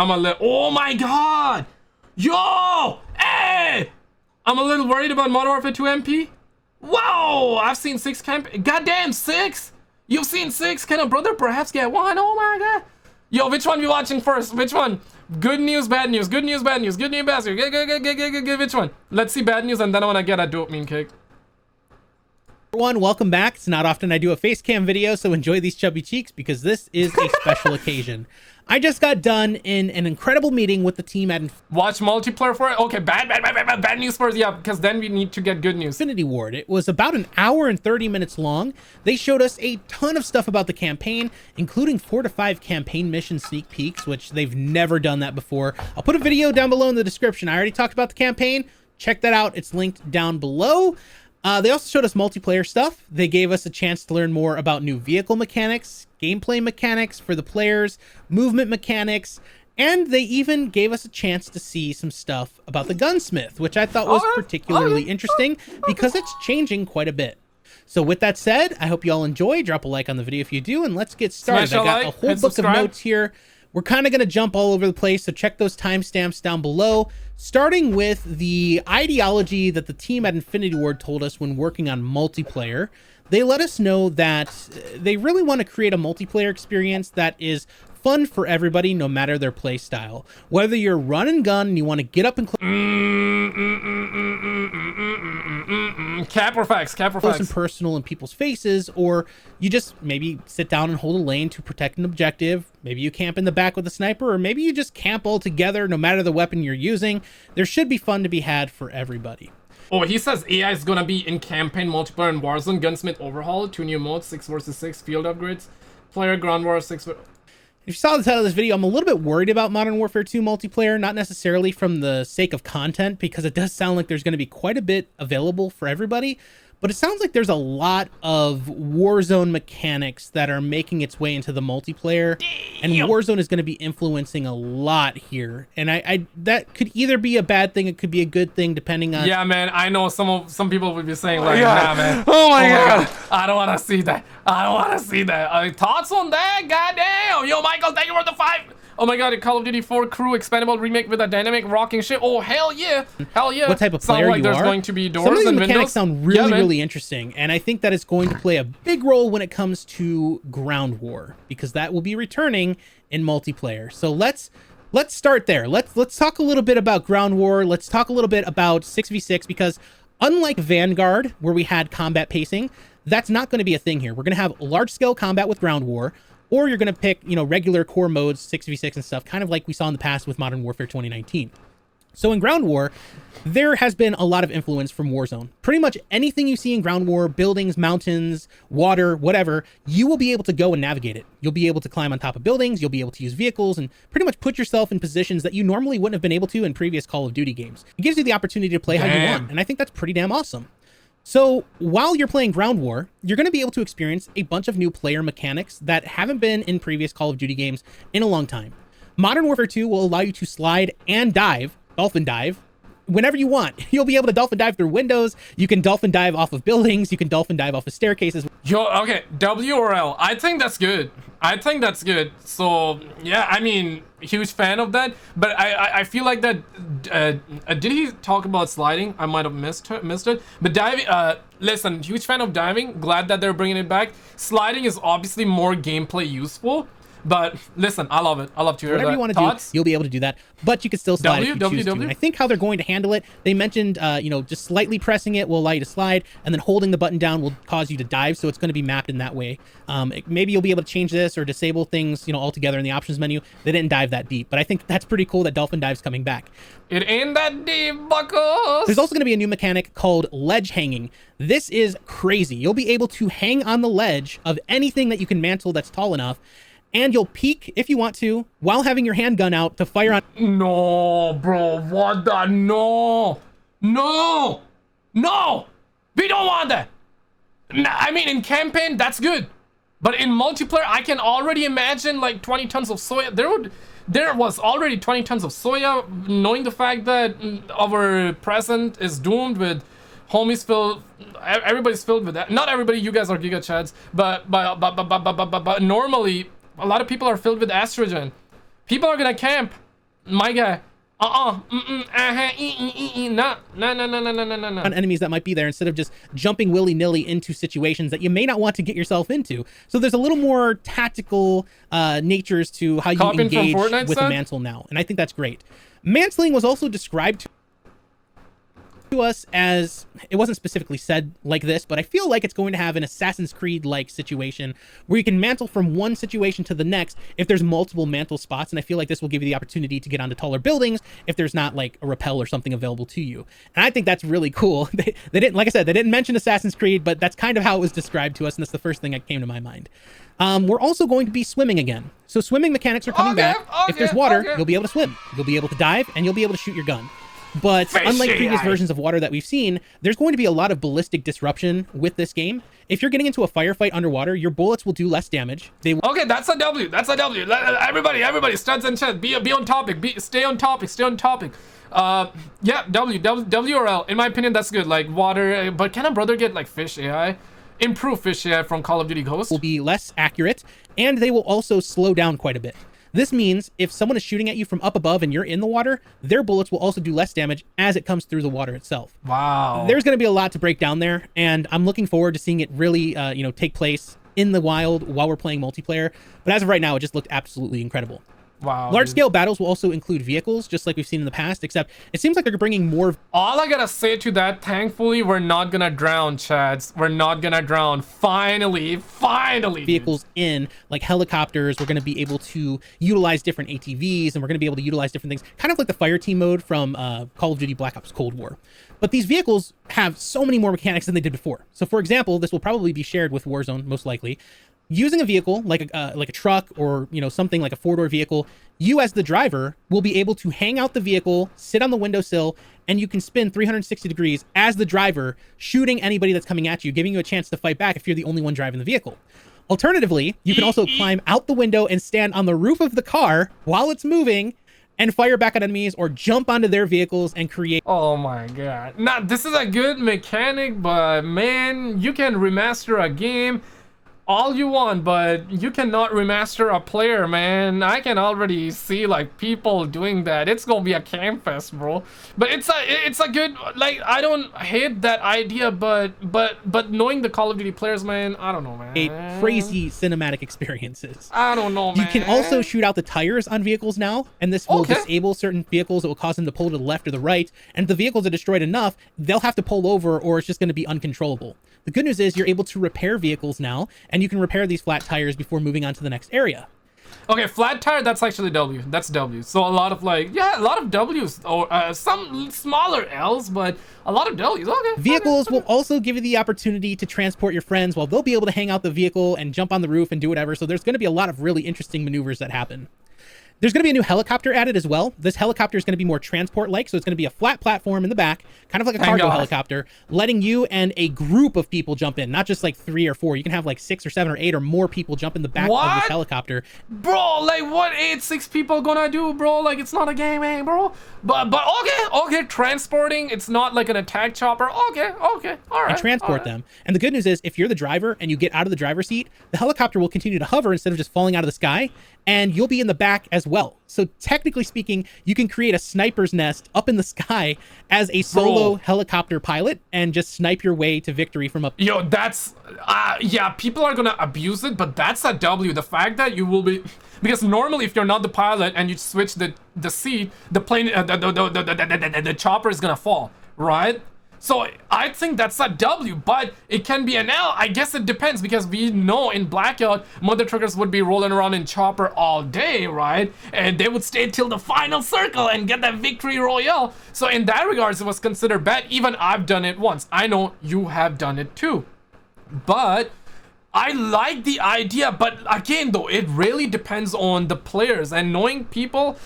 I'm a little, oh my god, yo, hey, I'm a little worried about Modern Warfare 2 MP. Whoa, I've seen 6 camp, goddamn 6. You've seen 6, can a brother perhaps get 1? Oh my god. Yo, which one we watching first? Which one? Good news, bad news, good news, bad news, good news, bad news, good, which one? Let's see bad news and then I want to get a dopamine kick. Everyone, welcome back. It's not often I do a face cam video, so enjoy these chubby cheeks because this is a special occasion. I just got done in an incredible meeting with the team at Watch multiplayer for it? Okay, bad news first, yeah, because then we need to get good news. Infinity Ward. It was about an hour and 30 minutes long. They showed us a ton of stuff about the campaign, including 4 to 5 campaign mission sneak peeks, which they've never done that before. I'll put a video down below in the description. I already talked about the campaign. Check that out. It's linked down below. They also showed us multiplayer stuff. They gave us a chance to learn more about new vehicle mechanics, gameplay mechanics for the players, movement mechanics, and they even gave us a chance to see some stuff about the gunsmith, which I thought was particularly interesting because it's changing quite a bit. So with that said, I hope you all enjoy. Drop a like on the video if you do, and let's get started. I got a whole book of notes here. We're kind of going to jump all over the place, so check those timestamps down below, starting with the ideology that the team at Infinity Ward told us when working on multiplayer. They let us know that they really want to create a multiplayer experience that is fun for everybody, no matter their play style. Whether you're run and gun and you want to get up and cap or facts, close and personal in people's faces, or you just maybe sit down and hold a lane to protect an objective. Maybe you camp in the back with a sniper, or maybe you just camp all together no matter the weapon you're using. There should be fun to be had for everybody. Oh, he says AI is gonna be in campaign, multiplayer, and Warzone. Gunsmith overhaul, 2 new modes, 6 versus 6, field upgrades, player ground war, 6. If you saw the title of this video, I'm a little bit worried about Modern Warfare 2 multiplayer, not necessarily from the sake of content, because it does sound like there's going to be quite a bit available for everybody, but it sounds like there's a lot of Warzone mechanics that are making its way into the multiplayer, and Warzone is going to be influencing a lot here, and I that could either be a bad thing, it could be a good thing, depending on... Yeah, man, I know some people would be saying, like, nah, man. Oh my god. I don't want to see that. I don't want to see that. Thoughts on that? Goddamn. Yo, Michael, thank you for the 5. Oh my god, a Call of Duty 4 crew expandable remake with a dynamic rocking shit. Oh, hell yeah. Hell yeah. What type of player you there's are. Going to be doors Some of these and mechanics windows. Sound really, really interesting. And I think that is going to play a big role when it comes to ground war, because that will be returning in multiplayer. So let's start there. Let's talk a little bit about ground war. Let's talk a little bit about 6v6, because unlike Vanguard, where we had combat pacing, that's not going to be a thing here. We're going to have large scale combat with ground war, or you're going to pick, you know, regular core modes, 6v6 and stuff, kind of like we saw in the past with Modern Warfare 2019. So in ground war, there has been a lot of influence from Warzone. Pretty much anything you see in ground war, buildings, mountains, water, whatever, you will be able to go and navigate it. You'll be able to climb on top of buildings, you'll be able to use vehicles, and pretty much put yourself in positions that you normally wouldn't have been able to in previous Call of Duty games. It gives you the opportunity to play how you want, and I think that's pretty damn awesome. So while you're playing ground war, you're going to be able to experience a bunch of new player mechanics that haven't been in previous Call of Duty games in a long time. Modern Warfare 2 will allow you to slide and dive, dolphin dive, whenever you want. You'll be able to dolphin dive through windows. You can dolphin dive off of buildings. You can dolphin dive off of staircases. Yo, okay, W or L. I think that's good. I think that's good. So yeah, I mean, huge fan of that. But I feel like that. Did he talk about sliding? I might have missed it. But diving. Listen, huge fan of diving. Glad that they're bringing it back. Sliding is obviously more gameplay useful. But listen, I love it. I love to hear whatever that. You want to do, you'll be able to do that, but you can still slide if you choose to. And I think how they're going to handle it, they mentioned, you know, just slightly pressing it will allow you to slide, and then holding the button down will cause you to dive. So it's going to be mapped in that way. Maybe you'll be able to change this or disable things, you know, altogether in the options menu. They didn't dive that deep, but I think that's pretty cool that Dolphin Dive's coming back. It ain't that deep, buckles. There's also going to be a new mechanic called ledge hanging. This is crazy. You'll be able to hang on the ledge of anything that you can mantle that's tall enough, and you'll peek if you want to while having your handgun out to fire on. No, bro, what the? No, we don't want that. I mean, in campaign, that's good, but in multiplayer, I can already imagine like 20 tons of soya. There was already 20 tons of soya, knowing the fact that our present is doomed with homies filled. Everybody's filled with that. Not everybody, you guys are giga chads, but normally a lot of people are filled with estrogen. People are gonna camp. my guy. No. On enemies that might be there instead of just jumping willy-nilly into situations that you may not want to get yourself into. So there's a little more tactical natures to how you engage with a mantle now, and I think that's great. Mantling was also described to us as, it wasn't specifically said like this, but I feel like it's going to have an Assassin's Creed like situation where you can mantle from one situation to the next if there's multiple mantle spots, and I feel like this will give you the opportunity to get onto taller buildings if there's not like a rappel or something available to you. And I think that's really cool. They didn't, like I said, they didn't mention Assassin's Creed, but that's kind of how it was described to us, and that's the first thing that came to my mind. We're also going to be swimming again. So swimming mechanics are coming back. If there's water, you'll be able to swim. You'll be able to dive, and you'll be able to shoot your gun. But unlike previous versions of water that we've seen, there's going to be a lot of ballistic disruption with this game. If you're getting into a firefight underwater, your bullets will do less damage. Okay, that's a W. That's a W. Everybody, studs and chat. Be on topic. Stay on topic. Yeah, W or L. In my opinion, that's good. Like water, but can a brother get like fish AI? Improve fish AI from Call of Duty Ghost. Will be less accurate, and they will also slow down quite a bit. This means if someone is shooting at you from up above and you're in the water, their bullets will also do less damage as it comes through the water itself. Wow. There's going to be a lot to break down there, and I'm looking forward to seeing it really, take place in the wild while we're playing multiplayer. But as of right now, it just looked absolutely incredible. Wow. Large-scale battles will also include vehicles, just like we've seen in the past, except it seems like they're bringing more. All I gotta say to that, thankfully, we're not gonna drown, chads. We're not gonna drown. Finally. Vehicles in, like helicopters. We're gonna be able to utilize different ATVs, and we're gonna be able to utilize different things, kind of like the fire team mode from Call of Duty Black Ops Cold War. But these vehicles have so many more mechanics than they did before. So, for example, this will probably be shared with Warzone, most likely. Using a vehicle like a truck or something like a four-door vehicle, you as the driver will be able to hang out the vehicle, sit on the windowsill, and you can spin 360 degrees as the driver, shooting anybody that's coming at you, giving you a chance to fight back if you're the only one driving the vehicle. Alternatively, you can also climb out the window and stand on the roof of the car while it's moving and fire back at enemies or jump onto their vehicles and create. Oh my god. Now, this is a good mechanic, but man, you can remaster a game all you want, but you cannot remaster a player, man. I can already see like people doing that. It's gonna be a camp fest, bro. But it's a good, like, I don't hate that idea, but knowing the Call of Duty players, man, I don't know, man. Crazy cinematic experiences. I don't know, man. You can also shoot out the tires on vehicles now, and this will disable certain vehicles. It will cause them to pull to the left or the right, and if the vehicles are destroyed enough, they'll have to pull over, or it's just going to be uncontrollable. The good news is you're able to repair vehicles now, and you can repair these flat tires before moving on to the next area. Okay, flat tire, that's actually W. That's W. So a lot of a lot of W's, or some smaller L's, but a lot of W's. Okay. Vehicles will also give you the opportunity to transport your friends, while they'll be able to hang out the vehicle and jump on the roof and do whatever. So there's going to be a lot of really interesting maneuvers that happen. There's going to be a new helicopter added as well. This helicopter is going to be more transport-like, so it's going to be a flat platform in the back, kind of like a cargo helicopter, letting you and a group of people jump in, not just like 3 or 4. You can have like 6 or 7 or 8 or more people jump in the back of this helicopter. Bro, like what 6 people gonna do, bro? Like it's not a game, bro. But okay, transporting, it's not like an attack chopper. Okay, all right. And transport them. And the good news is, if you're the driver and you get out of the driver's seat, the helicopter will continue to hover instead of just falling out of the sky, and you'll be in the back as well. So technically speaking, you can create a sniper's nest up in the sky as a solo helicopter pilot and just snipe your way to victory from up. Yo, that's yeah, people are gonna abuse it, but that's a W. The fact that you will be, because normally if you're not the pilot and you switch the seat, the plane, the chopper is gonna fall, right? So I think that's a W, but it can be an L. I guess it depends, because we know in Blackout, mother truckers would be rolling around in chopper all day, right? And they would stay till the final circle and get that victory royale. So in that regards, it was considered bad. Even I've done it once. I know you have done it too. But I like the idea, but again though, it really depends on the players, and knowing people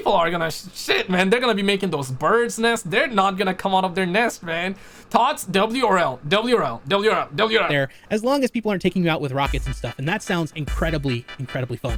are gonna shit, man. They're gonna be making those birds' nests. They're not gonna come out of their nest, man. Thoughts? W or L? W or L? W or L? W or L? There, as long as people aren't taking you out with rockets and stuff, and that sounds incredibly fun.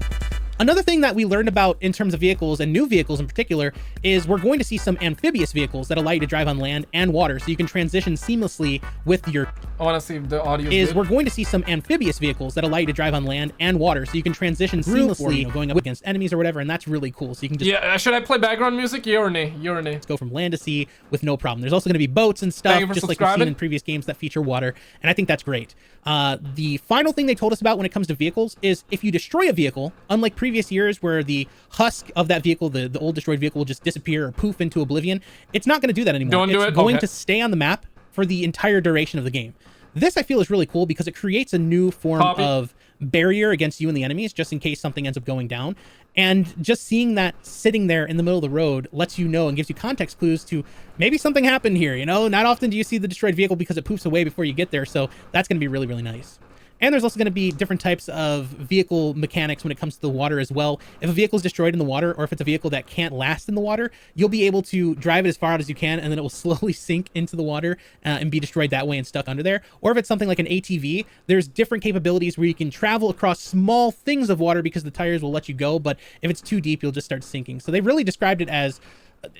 Another thing that we learned about in terms of vehicles, and new vehicles in particular, is we're going to see some amphibious vehicles that allow you to drive on land and water, so you can transition seamlessly with your... I want to see if the audio is we're going to see some amphibious vehicles that allow you to drive on land and water, so you can transition seamlessly, going up against enemies or whatever, and that's really cool. So you can just... Yeah, should I play background music? Yeah or nay? Yeah or nay? Go from land to sea with no problem. There's also going to be boats and stuff, just like we've seen in previous games that feature water, and I think that's great. The final thing they told us about when it comes to vehicles is if you destroy a vehicle, unlike previous years where the husk of that vehicle, the old destroyed vehicle, will just disappear or poof into oblivion, it's not going to do that anymore. It's going to stay on the map for the entire duration of the game. This I feel is really cool because it creates a new form of barrier against you and the enemies, just in case something ends up going down. And just seeing that sitting there in the middle of the road lets you know and gives you context clues to maybe something happened here. You know, not often do you see the destroyed vehicle because it poofs away before you get there. So that's going to be really, really nice. And there's also going to be different types of vehicle mechanics when it comes to the water as well. If a vehicle is destroyed in the water, or if it's a vehicle that can't last in the water, you'll be able to drive it as far out as you can, and then it will slowly sink into the water and be destroyed that way and stuck under there. Or if it's something like an ATV, there's different capabilities where you can travel across small things of water because the tires will let you go, but if it's too deep, you'll just start sinking. So they really described it as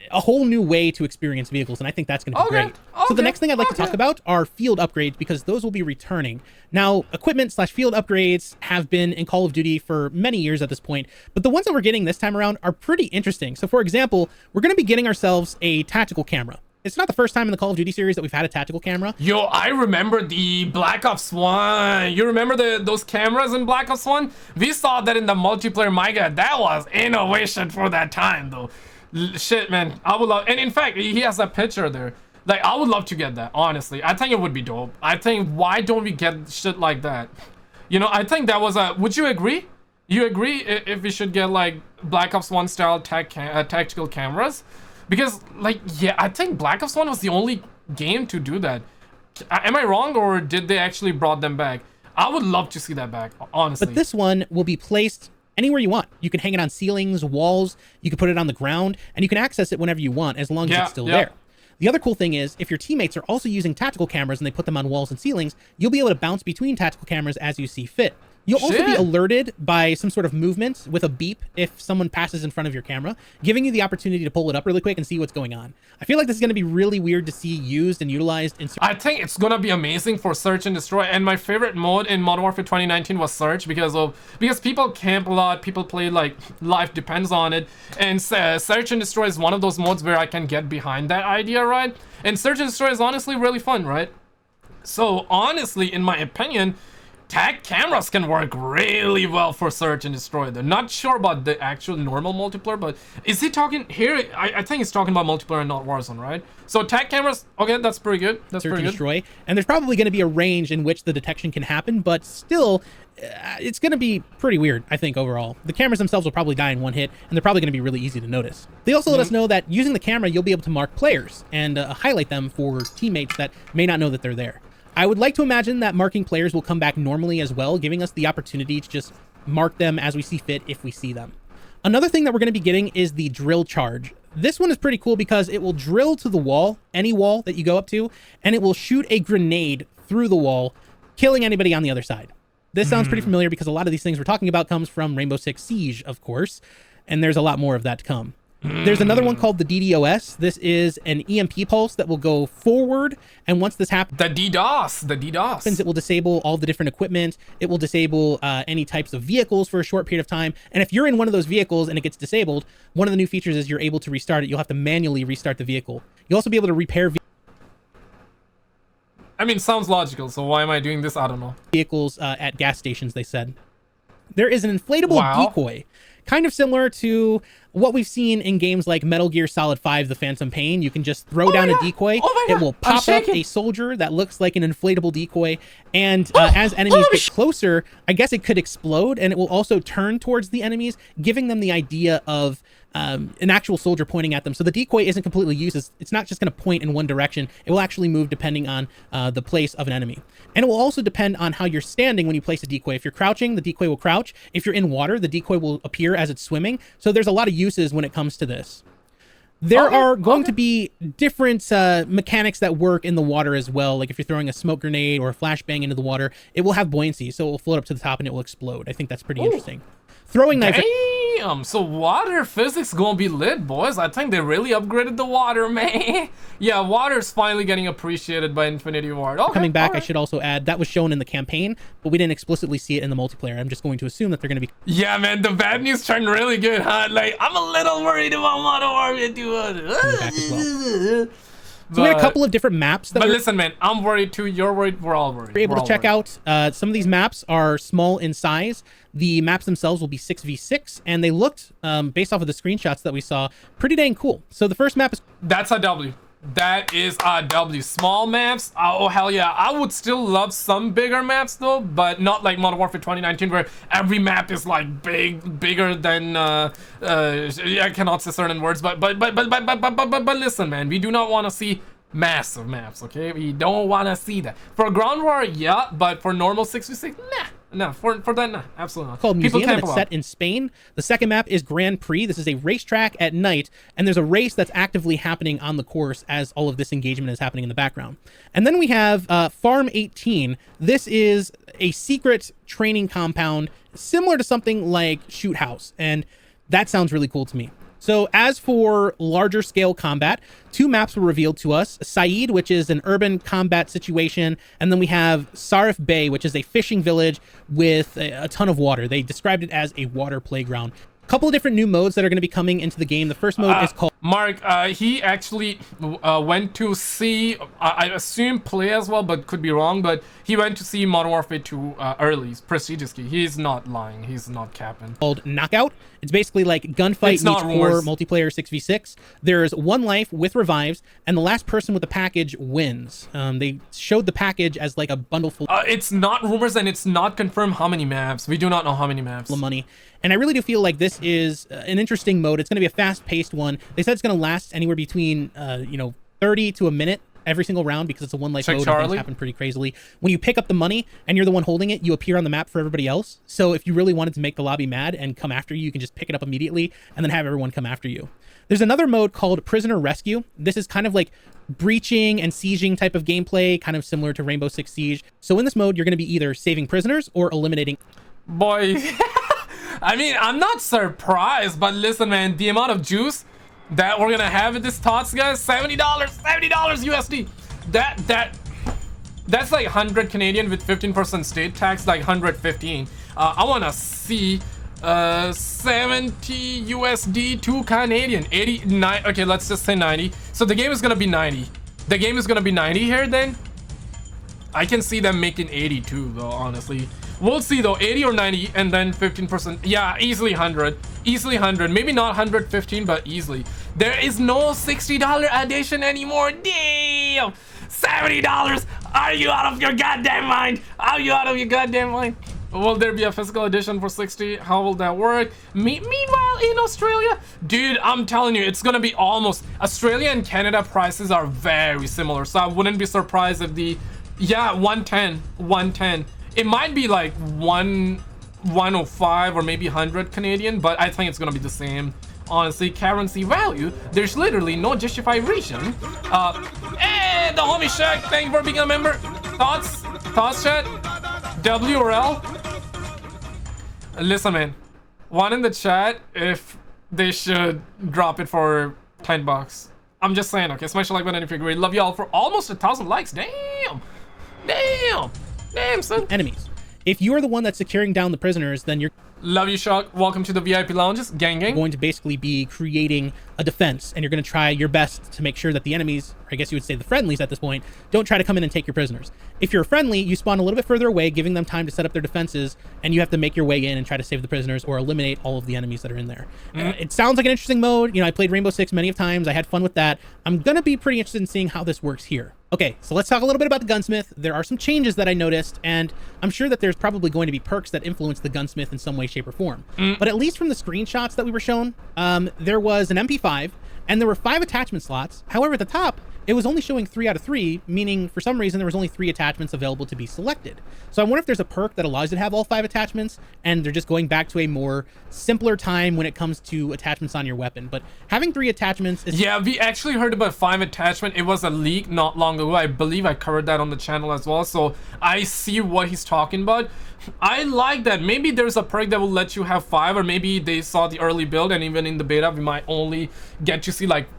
a whole new way to experience vehicles, and I think that's going to be great. So the next thing I'd like to talk about are field upgrades, because those will be returning. Now, equipment / field upgrades have been in Call of Duty for many years at this point, but the ones that we're getting this time around are pretty interesting. So for example, we're going to be getting ourselves a tactical camera. It's not the first time in the Call of Duty series that we've had a tactical camera. Yo, I remember the Black Ops 1. You remember those cameras in Black Ops 1? We saw that in the multiplayer. My god, that was innovation for that time, though. Shit, man, I would love, and in fact, he has that picture there. Like, I would love to get that, honestly. I think it would be dope. I think, why don't we get shit like that? You know, I think that was a, would you agree? You agree if we should get, like, Black Ops 1 style tactical cameras? Because, like, yeah, I think Black Ops 1 was the only game to do that. Am I wrong, or did they actually brought them back? I would love to see that back, honestly. But this one will be placed anywhere you want. You can hang it on ceilings, walls, you can put it on the ground, and you can access it whenever you want, as long as it's still there. The other cool thing is, if your teammates are also using tactical cameras and they put them on walls and ceilings, you'll be able to bounce between tactical cameras as you see fit. You'll also be alerted by some sort of movement with a beep if someone passes in front of your camera, giving you the opportunity to pull it up really quick and see what's going on. I feel like this is going to be really weird to see used and utilized in... I think it's going to be amazing for search and destroy, and my favorite mode in Modern Warfare 2019 was search because people camp a lot, people play like life depends on it, and search and destroy is one of those modes where I can get behind that idea, right? And search and destroy is honestly really fun, right? So honestly, in my opinion, tag cameras can work really well for search and destroy. They're not sure about the actual normal multiplayer, but is he talking here? I think he's talking about multiplayer and not Warzone, right? So tag cameras, okay, that's pretty good. That's search pretty and good. Destroy, and there's probably going to be a range in which the detection can happen, but still, it's going to be pretty weird, I think, overall. The cameras themselves will probably die in one hit, and they're probably going to be really easy to notice. They also let us know that using the camera, you'll be able to mark players and highlight them for teammates that may not know that they're there. I would like to imagine that marking players will come back normally as well, giving us the opportunity to just mark them as we see fit if we see them. Another thing that we're going to be getting is the drill charge. This one is pretty cool because it will drill to the wall, any wall that you go up to, and it will shoot a grenade through the wall, killing anybody on the other side. This sounds pretty familiar because a lot of these things we're talking about comes from Rainbow Six Siege, of course, and there's a lot more of that to come. There's another one called the DDoS. This is an EMP pulse that will go forward, and once this happens, the DDoS, it will disable all the different equipment. It will disable any types of vehicles for a short period of time. And if you're in one of those vehicles and it gets disabled, one of the new features is you're able to restart it. You'll have to manually restart the vehicle. You'll also be able to repair I mean, sounds logical, so why am I doing this? I don't know. Vehicles at gas stations, they said. There is an inflatable decoy, kind of similar to what we've seen in games like Metal Gear Solid 5, The Phantom Pain. You can just throw down a decoy. It will pop up a soldier that looks like an inflatable decoy. And as enemies get closer, I guess it could explode, and it will also turn towards the enemies, giving them the idea of an actual soldier pointing at them. So the decoy isn't completely useless. It's not just going to point in one direction. It will actually move depending on the place of an enemy. And it will also depend on how you're standing when you place a decoy. If you're crouching, the decoy will crouch. If you're in water, the decoy will appear as it's swimming. So there's a lot of uses when it comes to this. There are going to be different mechanics that work in the water as well. Like if you're throwing a smoke grenade or a flashbang into the water, it will have buoyancy. So it will float up to the top and it will explode. I think that's pretty interesting. Throwing knife. Damn, so water physics gonna be lit, boys. I think they really upgraded the water, man. Yeah, water's finally getting appreciated by Infinity Ward. Okay, Coming back, I should also add, that was shown in the campaign, but we didn't explicitly see it in the multiplayer. I'm just going to assume that they're going to be... Yeah, man, the bad news turned really good, huh? Like, I'm a little worried about Modern Warfare 2. back as well. So we had a couple of different maps. But listen, man, I'm worried too. You're worried. We're all worried. We're able to check out. Some of these maps are small in size. The maps themselves will be 6v6, and they looked, based off of the screenshots that we saw, pretty dang cool. So the first map is... That's a W. That is a W. Small maps. Oh, hell yeah. I would still love some bigger maps, though, but not like Modern Warfare 2019, where every map is like bigger than... I cannot say certain words, but listen, man. We do not want to see massive maps, okay? We don't want to see that. For ground war, yeah, but for normal 6v6, nah. No, for that, nah, absolutely not. Called Museum, and it's set in Spain. The second map is Grand Prix. This is a racetrack at night, and there's a race that's actively happening on the course as all of this engagement is happening in the background. And then we have Farm 18. This is a secret training compound similar to something like Shoot House, and that sounds really cool to me. So as for larger scale combat, 2 maps were revealed to us. Said, which is an urban combat situation, and then we have Sarif Bay, which is a fishing village with a ton of water. They described it as a water playground. A couple of different new modes that are going to be coming into the game. The first mode is called... Mark, he actually went to see, I assume play as well, but could be wrong, but he went to see Modern Warfare 2 early, prestigiously. He's not lying. He's not capping. Called Knockout. It's basically like gunfight meets core multiplayer 6v6. There's 1 life with revives, and the last person with the package wins. They showed the package as like a bundle full... it's not rumors, and it's not confirmed how many maps. We do not know how many maps. Money. And I really do feel like this is an interesting mode. It's going to be a fast-paced one. They said it's going to last anywhere between, 30 to a minute every single round because it's a one-life mode and things happen pretty crazily. When you pick up the money and you're the one holding it, you appear on the map for everybody else. So if you really wanted to make the lobby mad and come after you, you can just pick it up immediately and then have everyone come after you. There's another mode called Prisoner Rescue. This is kind of like breaching and sieging type of gameplay, kind of similar to Rainbow Six Siege. So in this mode, you're going to be either saving prisoners or eliminating... Boy... I mean, I'm not surprised, but listen, man, the amount of juice that we're gonna have in this tots, guys, $70 USD. That's like 100 Canadian with 15% state tax, like 115. I wanna see 70 USD to Canadian, 89. Okay, let's just say 90. So the game is gonna be 90. The game is gonna be 90 here then. I can see them making 82 though, honestly. We'll see though, 80 or 90 and then 15%. Yeah, easily 100. Easily 100. Maybe not 115, but easily. There is no $60 addition anymore. Damn! $70! Are you out of your goddamn mind? Are you out of your goddamn mind? Will there be a physical edition for 60? How will that work? Meanwhile, in Australia, dude, I'm telling you, it's gonna be almost... Australia and Canada prices are very similar, so I wouldn't be surprised if the... Yeah, 110. It might be like 105 or maybe 100 Canadian, but I think it's gonna be the same. Honestly, currency value, there's literally no justification. Hey, the homie Shaq, thank you for being a member. Thoughts chat? W or L? Listen, man, one in the chat if they should drop it for 10 bucks. I'm just saying, okay? Smash the like button if you agree. Love y'all for almost 1,000 likes. Damn, son. Enemies. If you are the one that's securing down the prisoners, then you're... Love you, Shock. Welcome to the VIP lounges. Gang. Going to basically be creating a defense, and you're going to try your best to make sure that the enemies, or I guess you would say the friendlies at this point, don't try to come in and take your prisoners. If you're a friendly, you spawn a little bit further away, giving them time to set up their defenses, and you have to make your way in and try to save the prisoners or eliminate all of the enemies that are in there. It sounds like an interesting mode. You know, I played Rainbow Six many of times. I had fun with that. I'm going to be pretty interested in seeing how this works here. Okay, so let's talk a little bit about the gunsmith. There are some changes that I noticed, and I'm sure that there's probably going to be perks that influence the gunsmith in some way, shape, or form. But at least from the screenshots that we were shown, there was an MP5, and there were 5 attachment slots. However, at the top, it was only showing 3 out of 3, meaning for some reason there was only 3 attachments available to be selected. So I wonder if there's a perk that allows you to have all 5 attachments, and they're just going back to a more simpler time when it comes to attachments on your weapon. But having 3 attachments is... Yeah, we actually heard about 5 attachment. It was a leak not long ago. I believe I covered that on the channel as well. So I see what he's talking about. I like that. Maybe there's a perk that will let you have 5, or maybe they saw the early build and even in the beta we might only get to see like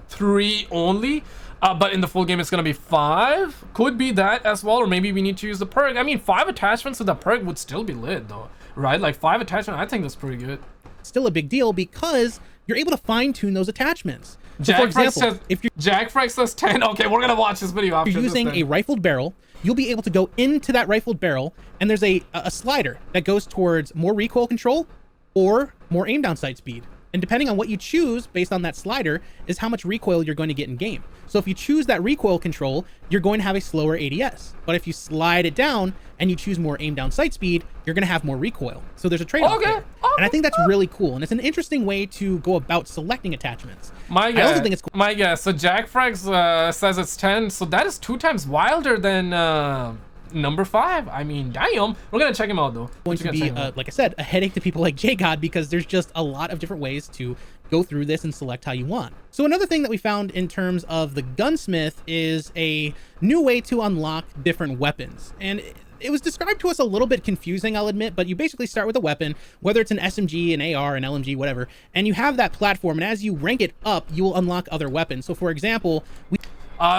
3 only. But in the full game, it's gonna be 5. Could be that as well, or maybe we need to use the perk. I mean, 5 attachments to the perk would still be lit, though, right? Like 5 attachment, I think that's pretty good. Still a big deal because you're able to fine-tune those attachments. So Jack for example, says, if you're Jack Frex says 10. Okay, we're gonna watch this video after using this a rifled barrel, you'll be able to go into that rifled barrel, and there's a slider that goes towards more recoil control or more aim down sight speed. And depending on what you choose based on that slider is how much recoil you're going to get in game. So if you choose that recoil control, you're going to have a slower ADS. But if you slide it down and you choose more aim down sight speed, you're going to have more recoil. So there's a trade-off there. And I think that's really cool. And it's an interesting way to go about selecting attachments. My guess. I also think it's cool. My guess. So Jack Frags says it's 10. So that is 2 times wilder than number 5. I mean, damn. We're gonna check him out though. Going to be, like I said, a headache to people like JGod because there's just a lot of different ways to go through this and select how you want. So another thing that we found in terms of the gunsmith is a new way to unlock different weapons. And it was described to us a little bit confusing, I'll admit, but you basically start with a weapon, whether it's an SMG, an AR, an LMG, whatever, and you have that platform, and as you rank it up, you will unlock other weapons. So for example,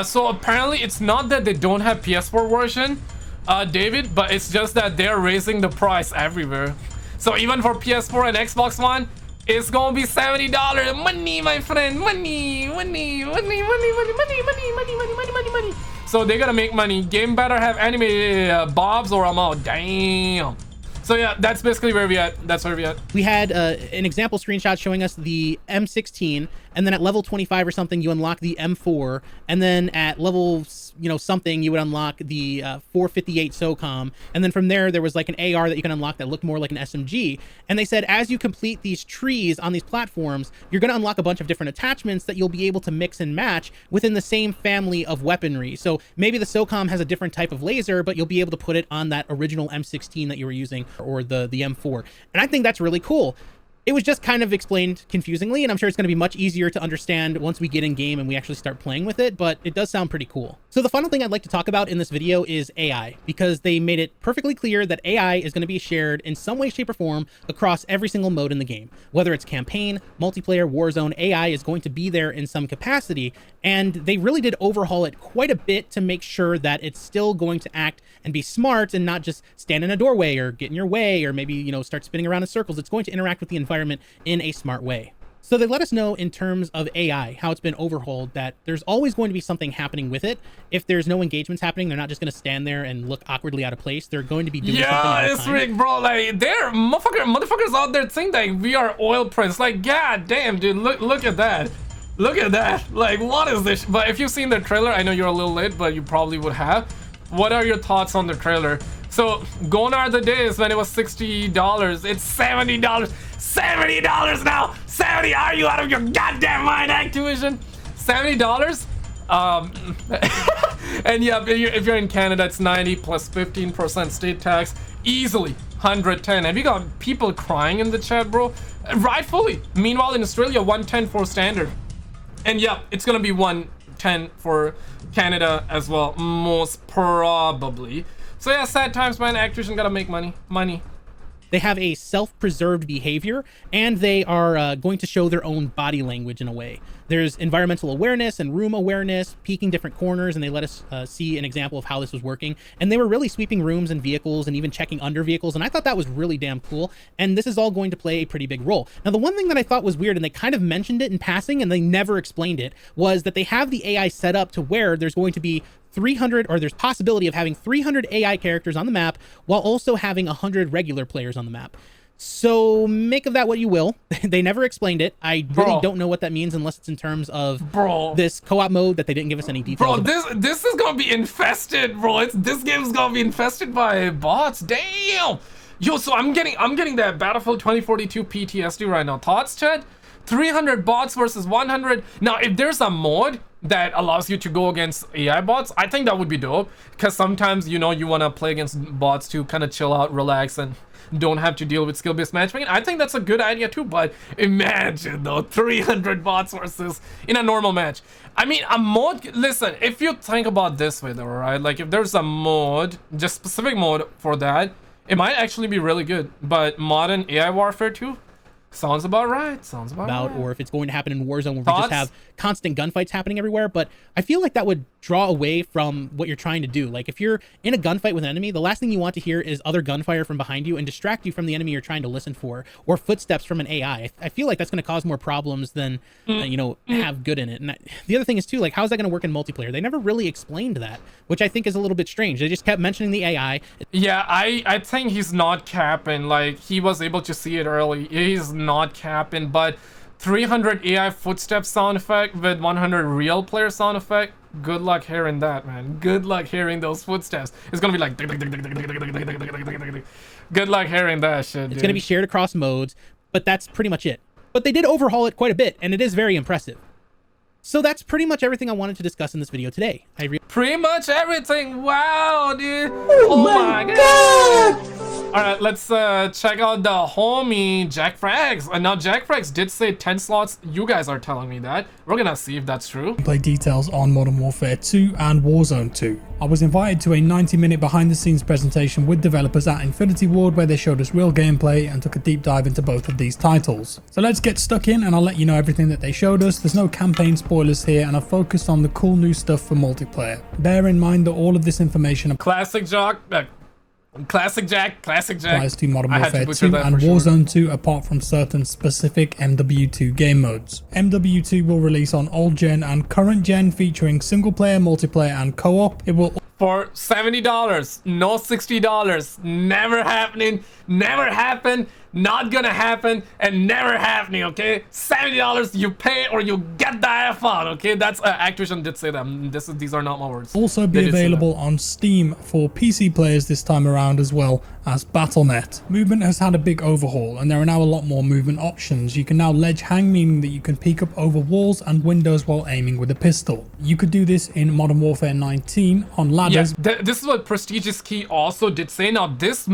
so apparently it's not that they don't have PS4 version, David, but it's just that they're raising the price everywhere. So even for PS4 and Xbox One, it's gonna be $70. Money, my friend, money, money, money, money, money, money, money, money, money, money, money, money. So they gotta make money. Game better have animated bobs or I'm out. Damn. So yeah, that's basically where we at. That's where we at. We had an example screenshot showing us the M16, and then at level 25 or something, you unlock the M4, and then at level, you know, something, you would unlock the 458 SOCOM, and then from there was like an AR that you can unlock that looked more like an SMG. And they said as you complete these trees on these platforms, you're going to unlock a bunch of different attachments that you'll be able to mix and match within the same family of weaponry. So maybe the SOCOM has a different type of laser, but you'll be able to put it on that original M16 that you were using, or the M4. And I think that's really cool. It was just kind of explained confusingly, and I'm sure it's going to be much easier to understand once we get in game and we actually start playing with it, but it does sound pretty cool. So the final thing I'd like to talk about in this video is AI, because they made it perfectly clear that AI is going to be shared in some way, shape, or form across every single mode in the game. Whether it's campaign, multiplayer, Warzone, AI is going to be there in some capacity, and they really did overhaul it quite a bit to make sure that it's still going to act and be smart and not just stand in a doorway or get in your way or maybe, you know, start spinning around in circles. It's going to interact with the environment in a smart way. So they let us know in terms of AI, how it's been overhauled, that there's always going to be something happening with it. If there's no engagements happening, they're not just going to stand there and look awkwardly out of place. They're going to be doing something all the time. Yeah, it's Rick, bro. Like, they're motherfuckers out there saying that we are oil prince. Like, god damn, dude, look at that. Look at that. Like, what is this? But if you've seen the trailer, I know you're a little late, but you probably would have. What are your thoughts on the trailer? So, gone are the days when it was $60. It's $70. $70 now. 70. Are you out of your goddamn mind, Activision? $70. And yeah, if you're in Canada, it's 90 plus 15% state tax. Easily 110. Have you got people crying in the chat, bro? Rightfully. Meanwhile, in Australia, 110 for standard. And yeah, it's gonna be 110 for Canada as well, most probably. So yeah, sad times, man. Activision gotta make money. They have a self-preserved behavior, and they are going to show their own body language in a way. There's environmental awareness and room awareness, peeking different corners, and they let us see an example of how this was working. And they were really sweeping rooms and vehicles and even checking under vehicles, and I thought that was really damn cool. And this is all going to play a pretty big role. Now, the one thing that I thought was weird, and they kind of mentioned it in passing, and they never explained it, was that they have the AI set up to where there's going to be 300, or there's possibility of having 300 AI characters on the map while also having 100 regular players on the map. So make of that what you will. They never explained it. I really don't know what that means unless it's in terms of this co-op mode that they didn't give us any details. Bro, this is gonna be infested, bro. This game's gonna be infested by bots. Damn. Yo, so I'm getting that Battlefield 2042 PTSD right now. Thoughts, Chad? 300 bots versus 100. Now, if there's a mod that allows you to go against AI bots, I think that would be dope. Because sometimes, you know, you want to play against bots to kind of chill out, relax, and don't have to deal with skill-based matchmaking. I think that's a good idea too, but imagine though, 300 bots versus in a normal match. I mean, a mod, listen, if you think about this way though, right? Like if there's a mod, just specific mode for that, it might actually be really good. But modern AI warfare 2 sounds about right. Sounds about right. Or if it's going to happen in Warzone where we just have constant gunfights happening everywhere. But I feel like that would draw away from what you're trying to do. Like if you're in a gunfight with an enemy, the last thing you want to hear is other gunfire from behind you and distract you from the enemy you're trying to listen for, or footsteps from an AI. I feel like that's going to cause more problems than you know, have good in it. And the other thing is too, like, how's that going to work in multiplayer? They never really explained that, which I think is a little bit strange. They just kept mentioning the AI. Yeah, I think he's not capping. Like, he was able to see it early. He's not capping, but 300 AI footstep sound effect with 100 real player sound effect. Good luck hearing that, man. Good luck hearing those footsteps. It's gonna be like good luck hearing that shit. It's gonna be shared across modes, but that's pretty much it. But they did overhaul it quite a bit, and it is very impressive. So that's pretty much everything I wanted to discuss in this video today. Pretty much everything. Wow, dude. Oh my god. All right, let's check out the homie Jack Frags. And now Jack Frags did say 10 slots. You guys are telling me that. We're gonna see if that's true. Play details on Modern Warfare 2 and Warzone 2. I was invited to a 90-minute behind-the-scenes presentation with developers at Infinity Ward where they showed us real gameplay and took a deep dive into both of these titles. So let's get stuck in and I'll let you know everything that they showed us. There's no campaign spoilers here and I've focused on the cool new stuff for multiplayer. Bear in mind that all of this information Classic Jack applies to Modern Warfare 2 and Warzone 2 apart from certain specific MW2 game modes. MW2 will release on old gen and current gen featuring single player, multiplayer and co-op. It will for $70, no $60. Never happening, never happened, not gonna happen, and never happening, okay? $70, you pay or you get the F out, okay? That's Activision did say that. These are not my words. Also be available on Steam for PC players this time around, as well as Battle.net. Movement has had a big overhaul and there are now a lot more movement options. You can now ledge hang, meaning that you can peek up over walls and windows while aiming with a pistol. You could do this in Modern Warfare 19 on ladders. Yeah, this is what Prestigious Key also did say. Now this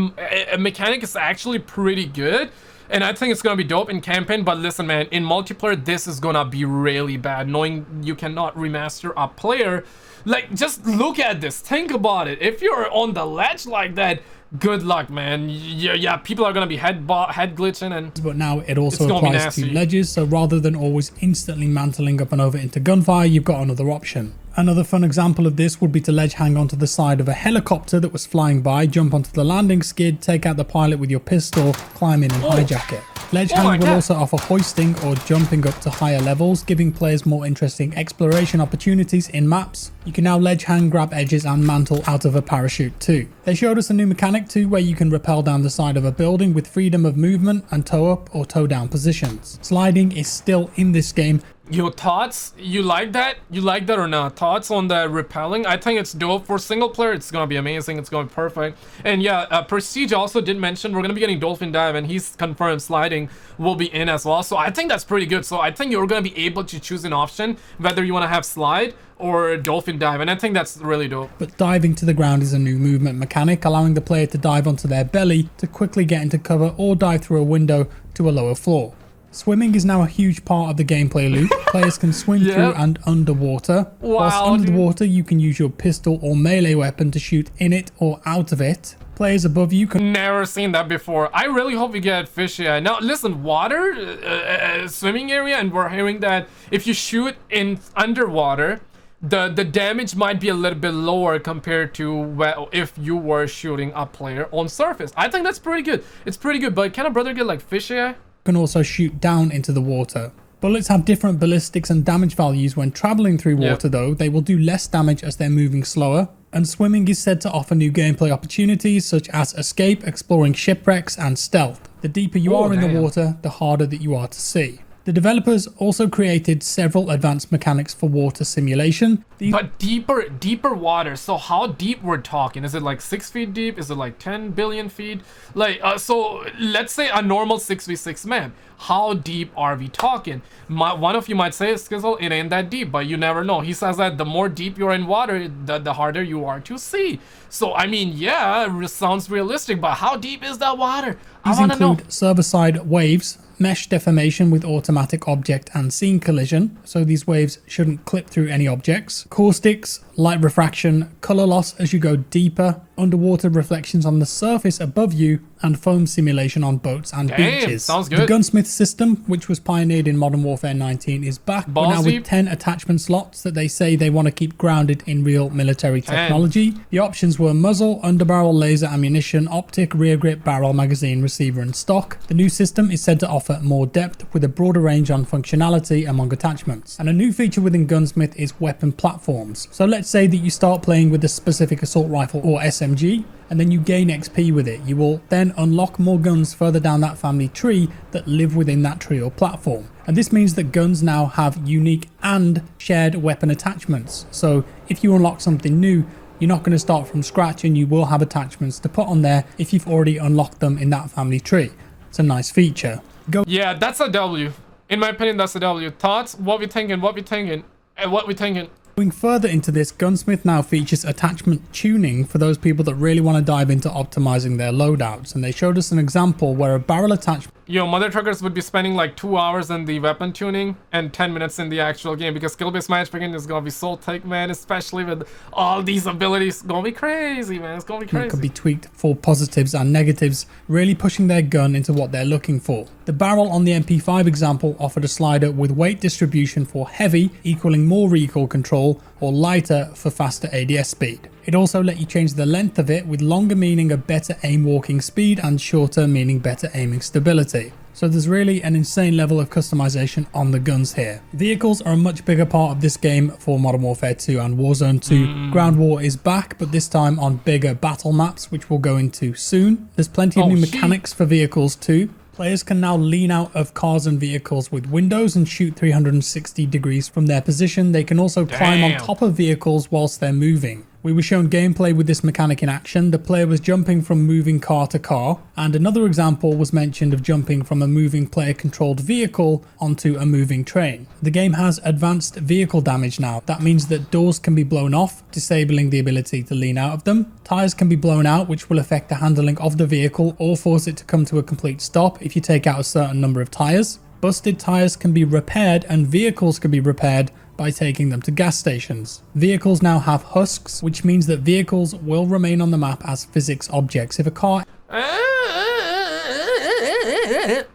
mechanic is actually pretty good. And I think it's gonna be dope in campaign, but listen man, in multiplayer this is gonna be really bad, knowing you cannot remaster a player. Like, just look at this, think about it. If you're on the ledge like that, good luck, man. Yeah, people are gonna be head glitching, and but now it also applies to ledges, so rather than always instantly mantling up and over into gunfire, you've got another option. Another fun example of this would be to ledge hang onto the side of a helicopter that was flying by, jump onto the landing skid, take out the pilot with your pistol, climb in and hijack it. Ledge hang will also offer hoisting or jumping up to higher levels, giving players more interesting exploration opportunities in maps. You can now ledge hang, grab edges and mantle out of a parachute too. They showed us a new mechanic too, where you can rappel down the side of a building with freedom of movement and toe up or toe down positions. Sliding is still in this game. Your thoughts? You like that? You like that or not? Thoughts on the rappelling? I think it's dope. For single player, it's gonna be amazing. It's gonna be perfect. And yeah, Prestige also did mention we're gonna be getting Dolphin Dive, and he's confirmed sliding will be in as well. So I think that's pretty good. So I think you're gonna be able to choose an option whether you want to have slide or Dolphin Dive, and I think that's really dope. But diving to the ground is a new movement mechanic, allowing the player to dive onto their belly to quickly get into cover or dive through a window to a lower floor. Swimming is now a huge part of the gameplay loop. Players can swim through and underwater. Whilst under the water, you can use your pistol or melee weapon to shoot in it or out of it. Players above you can... Never seen that before. I really hope we get fishy. Now, listen, water, swimming area, and we're hearing that if you shoot in underwater, the damage might be a little bit lower compared to, well, if you were shooting a player on surface. I think that's pretty good. It's pretty good, but can a brother get like fishy? Can also shoot down into the water. Bullets have different ballistics and damage values when traveling through water though. They will do less damage as they're moving slower. And swimming is said to offer new gameplay opportunities such as escape, exploring shipwrecks and stealth. The deeper you are in the water, the harder that you are to see. The developers also created several advanced mechanics for water simulation. But deeper water. So how deep we're talking? Is it like 6 feet deep? Is it like 10 billion feet? Like, so let's say a normal 6v6 map. How deep are we talking? One of you might say, Skizzle, it ain't that deep, but you never know. He says that the more deep you're in water, the harder you are to see. So, I mean, yeah, it sounds realistic, but how deep is that water? These include server-side waves, mesh deformation with automatic object and scene collision, so these waves shouldn't clip through any objects, caustics, light refraction, color loss as you go deeper, underwater reflections on the surface above you, and foam simulation on boats and beaches. Sounds good. The gunsmith system, which was pioneered in Modern Warfare 19, is back now with 10 attachment slots that they say they want to keep grounded in real military technology. The options were muzzle, underbarrel, laser ammunition, optic, rear grip, barrel, magazine, receiver, and stock. The new system is said to offer more depth with a broader range on functionality among attachments. And a new feature within Gunsmith is weapon platforms. So let's say that you start playing with a specific assault rifle or SMG, and then you gain XP with it. You will then unlock more guns further down that family tree that live within that tree or platform. And this means that guns now have unique and shared weapon attachments. So if you unlock something new, you're not going to start from scratch, and you will have attachments to put on there if you've already unlocked them in that family tree. It's a nice feature. Yeah, that's a W. In my opinion, that's a W. Thoughts? What we thinking? What we thinking? What we thinking? Going further into this, Gunsmith now features attachment tuning for those people that really want to dive into optimizing their loadouts, and they showed us an example where a barrel attachment... Yo, mother truckers would be spending like 2 hours in the weapon tuning and 10 minutes in the actual game, because skill-based matchmaking is gonna be so thick, man, especially with all these abilities. It's gonna be crazy, man. It's gonna be crazy. It could be tweaked for positives and negatives, really pushing their gun into what they're looking for. The barrel on the MP5 example offered a slider with weight distribution for heavy, equaling more recoil control, or lighter for faster ADS speed. It also let you change the length of it, with longer meaning a better aim walking speed and shorter meaning better aiming stability. So there's really an insane level of customization on the guns here. Vehicles are a much bigger part of this game for Modern Warfare 2 and Warzone 2. Ground War is back, but this time on bigger battle maps, which we'll go into soon. There's plenty of new mechanics for vehicles too. Players can now lean out of cars and vehicles with windows and shoot 360 degrees from their position. They can also climb on top of vehicles whilst they're moving. We were shown gameplay with this mechanic in action. The player was jumping from moving car to car, and another example was mentioned of jumping from a moving player-controlled vehicle onto a moving train. The game has advanced vehicle damage now. That means that doors can be blown off, disabling the ability to lean out of them. Tires can be blown out, which will affect the handling of the vehicle or force it to come to a complete stop if you take out a certain number of tires. Busted tires can be repaired, and vehicles can be repaired by taking them to gas stations. Vehicles now have husks, which means that vehicles will remain on the map as physics objects. If a car...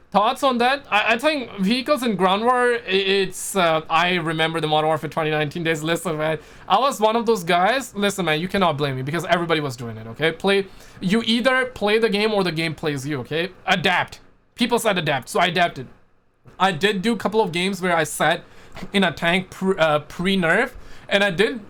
Thoughts on that? I think vehicles in Ground War, it's... I remember the Modern Warfare 2019 days. Listen, man. I was one of those guys. Listen, man, you cannot blame me because everybody was doing it, okay? You either play the game or the game plays you, okay? Adapt. People said adapt, so I adapted. I did do a couple of games where I sat in a tank pre-nerf, and I did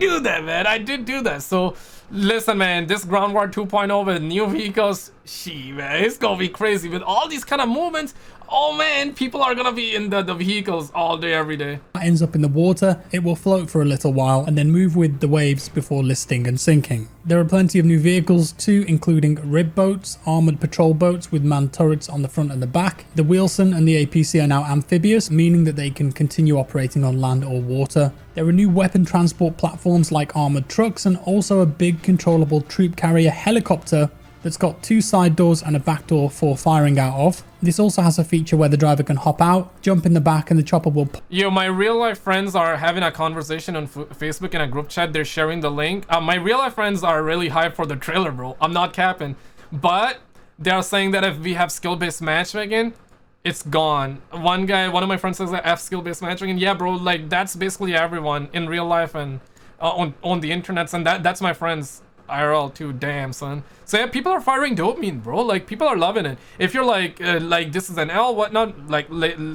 do that, man. I did do that. So listen, man, this Ground War 2.0 with new vehicles, man, it's gonna be crazy with all these kind of movements. Oh man, people are gonna be in the vehicles all day, every day. Ends up in the water, it will float for a little while and then move with the waves before listing and sinking. There are plenty of new vehicles too, including rib boats, armored patrol boats with manned turrets on the front and the back. The Wheelson and the APC are now amphibious, meaning that they can continue operating on land or water. There are new weapon transport platforms like armored trucks, and also a big controllable troop carrier helicopter that's got 2 side doors and a back door for firing out of. This also has a feature where the driver can hop out, jump in the back, and the chopper will... Yo, my real life friends are having a conversation on Facebook in a group chat. They're sharing the link. My real life friends are really hyped for the trailer, bro. I'm not capping. But they are saying that if we have skill-based matchmaking, it's gone. One of my friends says that F skill-based matchmaking. Yeah, bro, like that's basically everyone in real life and on the internet, and that's my friends IRL too. Damn, son. So yeah, people are firing dopamine, bro. Like people are loving it. If you're like this is an L, whatnot, like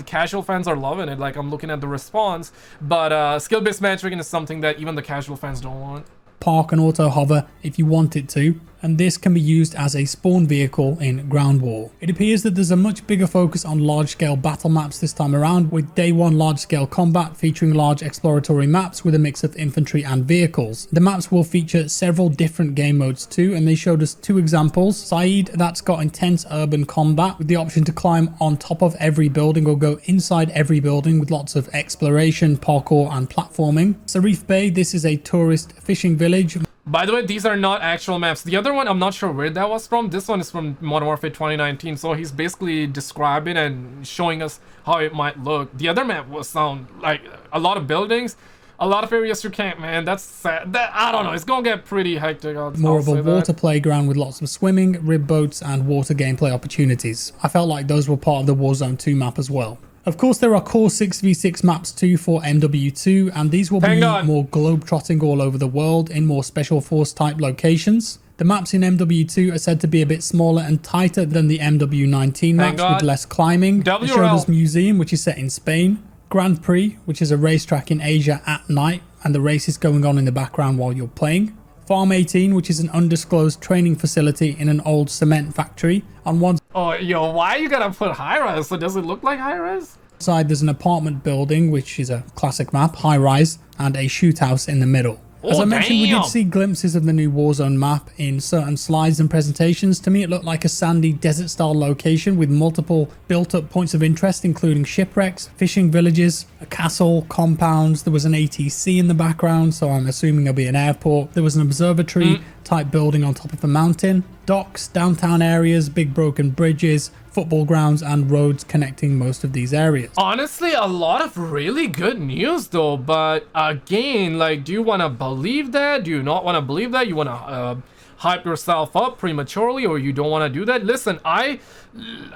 casual fans are loving it. Like I'm looking at the response, but skill-based matchmaking is something that even the casual fans don't want. Park and auto hover if you want it to, and this can be used as a spawn vehicle in Ground War. It appears that there's a much bigger focus on large-scale battle maps this time around, with day one large-scale combat featuring large exploratory maps with a mix of infantry and vehicles. The maps will feature several different game modes too, and they showed us 2 examples. Saeed, that's got intense urban combat with the option to climb on top of every building or go inside every building with lots of exploration, parkour and platforming. Sarif Bay, this is a tourist fishing village. By the way, these are not actual maps. The other one, I'm not sure where that was from. This one is from Modern Warfare 2019. So he's basically describing and showing us how it might look. The other map will sound like a lot of buildings, a lot of areas you can't, man. That's sad. That, I don't know. It's going to get pretty hectic. More of a water playground with lots of swimming, rib boats, and water gameplay opportunities. I felt like those were part of the Warzone 2 map as well. Of course, there are core 6v6 maps too for MW2, and these will be more globe-trotting all over the world in more special force type locations. The maps in MW2 are said to be a bit smaller and tighter than the MW19 maps with less climbing. They showed us Museum, which is set in Spain, Grand Prix, which is a racetrack in Asia at night, and the race is going on in the background while you're playing. Farm 18, which is an undisclosed training facility in an old cement factory. On one why you gotta put high-rise? So does it look like high-rise? Side there's an apartment building, which is a classic map, high-rise, and a shoot house in the middle. As I mentioned, we did see glimpses of the new Warzone map in certain slides and presentations. To me, it looked like a sandy desert-style location with multiple built-up points of interest, including shipwrecks, fishing villages, a castle, compounds. There was an ATC in the background, so I'm assuming there'll be an airport. There was an observatory type building on top of a mountain, docks, downtown areas, big broken bridges, football grounds, and roads connecting most of these areas. Honestly, a lot of really good news though, but again, like, do you want to believe that? Do you not want to believe that? You want to hype yourself up prematurely, or you don't want to do that? Listen, I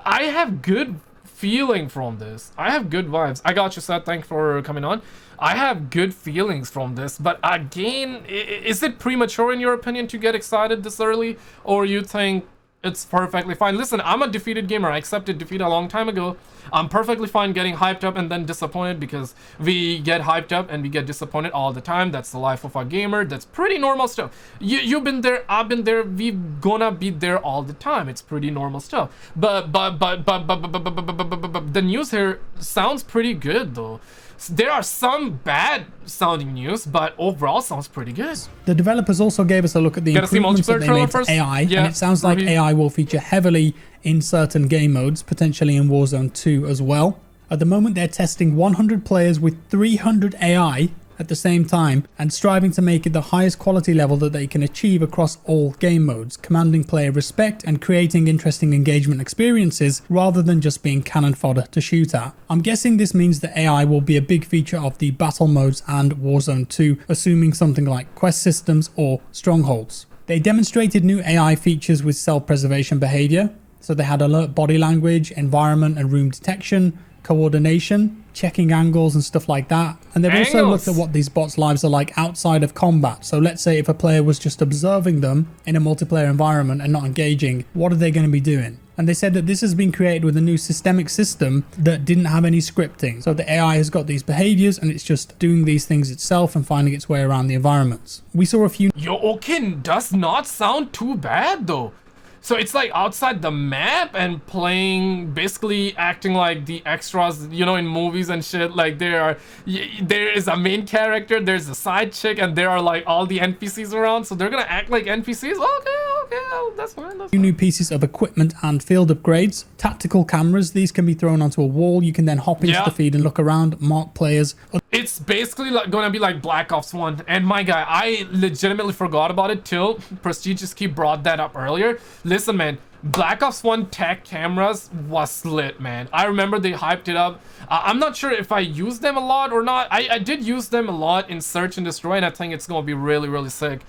have good feeling from this. I have good vibes. I got you, Seth. Thanks for coming on. I have good feelings from this, but again, is it premature in your opinion to get excited this early, or you think it's perfectly fine? Listen, I'm a defeated gamer. I accepted defeat a long time ago. I'm perfectly fine getting hyped up and then disappointed, because we get hyped up and we get disappointed all the time. That's the life of a gamer. That's pretty normal stuff. You've been there, I've been there, we gonna be there all the time. It's pretty normal stuff. But the news here sounds pretty good though. There are some bad sounding news, but overall sounds pretty good. The developers also gave us a look at the improvements that they made to AI, and it sounds like AI will feature heavily in certain game modes, potentially in Warzone 2 as well. At the moment, they're testing 100 players with 300 AI at the same time and striving to make it the highest quality level that they can achieve across all game modes, commanding player respect and creating interesting engagement experiences rather than just being cannon fodder to shoot at. I'm guessing this means that AI will be a big feature of the battle modes and Warzone 2, assuming something like quest systems or strongholds. They demonstrated new AI features with self-preservation behavior, so they had alert body language, environment and room detection, coordination, checking angles and stuff like that. And they've also looked at what these bots' lives are like outside of combat. So let's say if a player was just observing them in a multiplayer environment and not engaging, what are they going to be doing? And they said that this has been created with a new systemic system that didn't have any scripting. So the AI has got these behaviors and it's just doing these things itself and finding its way around the environments. We saw a few... does not sound too bad though. So it's like outside the map and playing, basically acting like the extras, you know, in movies and shit. Like there is a main character, there's a side chick, and there are like all the NPCs around. So they're gonna act like NPCs. Okay, that's fine. New pieces of equipment and field upgrades. Tactical cameras. These can be thrown onto a wall. You can then hop into the feed and look around, mark players. It's basically like gonna be like Black Ops 1. And my guy, I legitimately forgot about it till Prestigious Key brought that up earlier. Listen, man, Black Ops 1 tech cameras was lit, man. I remember they hyped it up. I'm not sure if I used them a lot or not. I did use them a lot in Search and Destroy, and I think it's gonna be really, really sick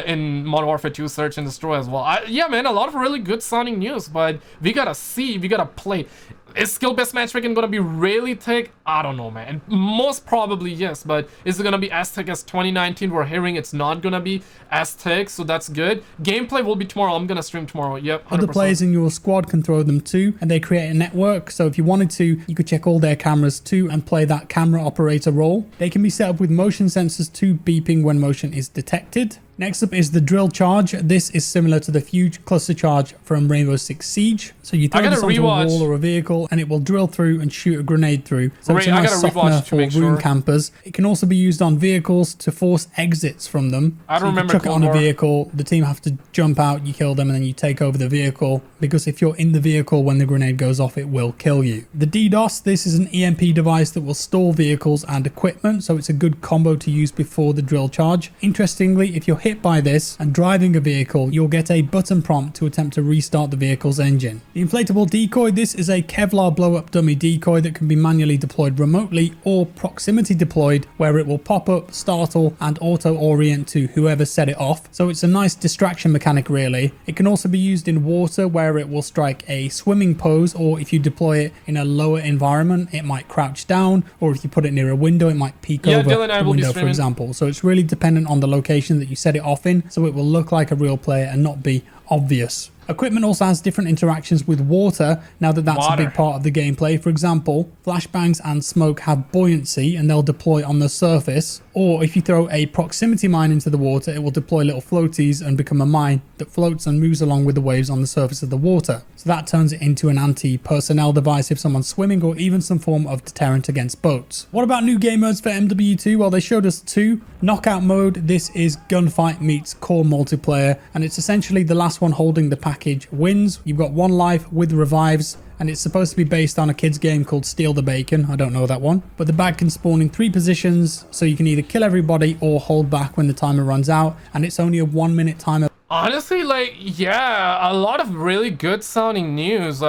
in Modern Warfare 2 Search and Destroy as well. Yeah, man, a lot of really good sounding news, but we gotta see, we gotta play. Is skill-based matchmaking gonna be really thick? I don't know, man. Most probably yes, but is it gonna be as thick as 2019? We're hearing it's not gonna be as thick, so that's good. Gameplay will be tomorrow. I'm gonna stream tomorrow. Yep, 100%. Other players in your squad can throw them too, and they create a network. So if you wanted to, you could check all their cameras too and play that camera operator role. They can be set up with motion sensors too, beeping when motion is detected. Next up is the drill charge. This is similar to the huge cluster charge from Rainbow Six Siege. So you throw this onto a wall or a vehicle and it will drill through and shoot a grenade through. So it's a nice softener for room campers. It can also be used on vehicles to force exits from them. I don't remember. You chuck it on a vehicle, the team have to jump out, you kill them, and then you take over the vehicle. Because if you're in the vehicle when the grenade goes off, it will kill you. The DDoS, this is an EMP device that will stall vehicles and equipment. So it's a good combo to use before the drill charge. Interestingly, if you're hit by this and driving a vehicle, you'll get a button prompt to attempt to restart the vehicle's engine. The inflatable decoy, this is a Kevlar blow-up dummy decoy that can be manually deployed remotely or proximity deployed, where it will pop up, startle, and auto-orient to whoever set it off. So it's a nice distraction mechanic really. It can also be used in water, where it will strike a swimming pose, or if you deploy it in a lower environment, it might crouch down, or if you put it near a window, it might peek over the window, for example. So it's really dependent on the location that you set it off in, so it will look like a real player and not be obvious. Equipment also has different interactions with water, now that that's a big part of the gameplay. For example, flashbangs and smoke have buoyancy and they'll deploy on the surface. Or if you throw a proximity mine into the water, it will deploy little floaties and become a mine that floats and moves along with the waves on the surface of the water. So that turns it into an anti-personnel device if someone's swimming, or even some form of deterrent against boats. What about new game modes for MW2? Well, they showed us two. Knockout mode, this is gunfight meets core multiplayer, and it's essentially the last one holding the package wins. You've got one life with revives, and it's supposed to be based on a kid's game called Steal the Bacon. I don't know that one. But the bag can spawn in 3 positions, so you can either kill everybody or hold back when the timer runs out, and it's only a 1-minute timer. Honestly, like, yeah, a lot of really good sounding news.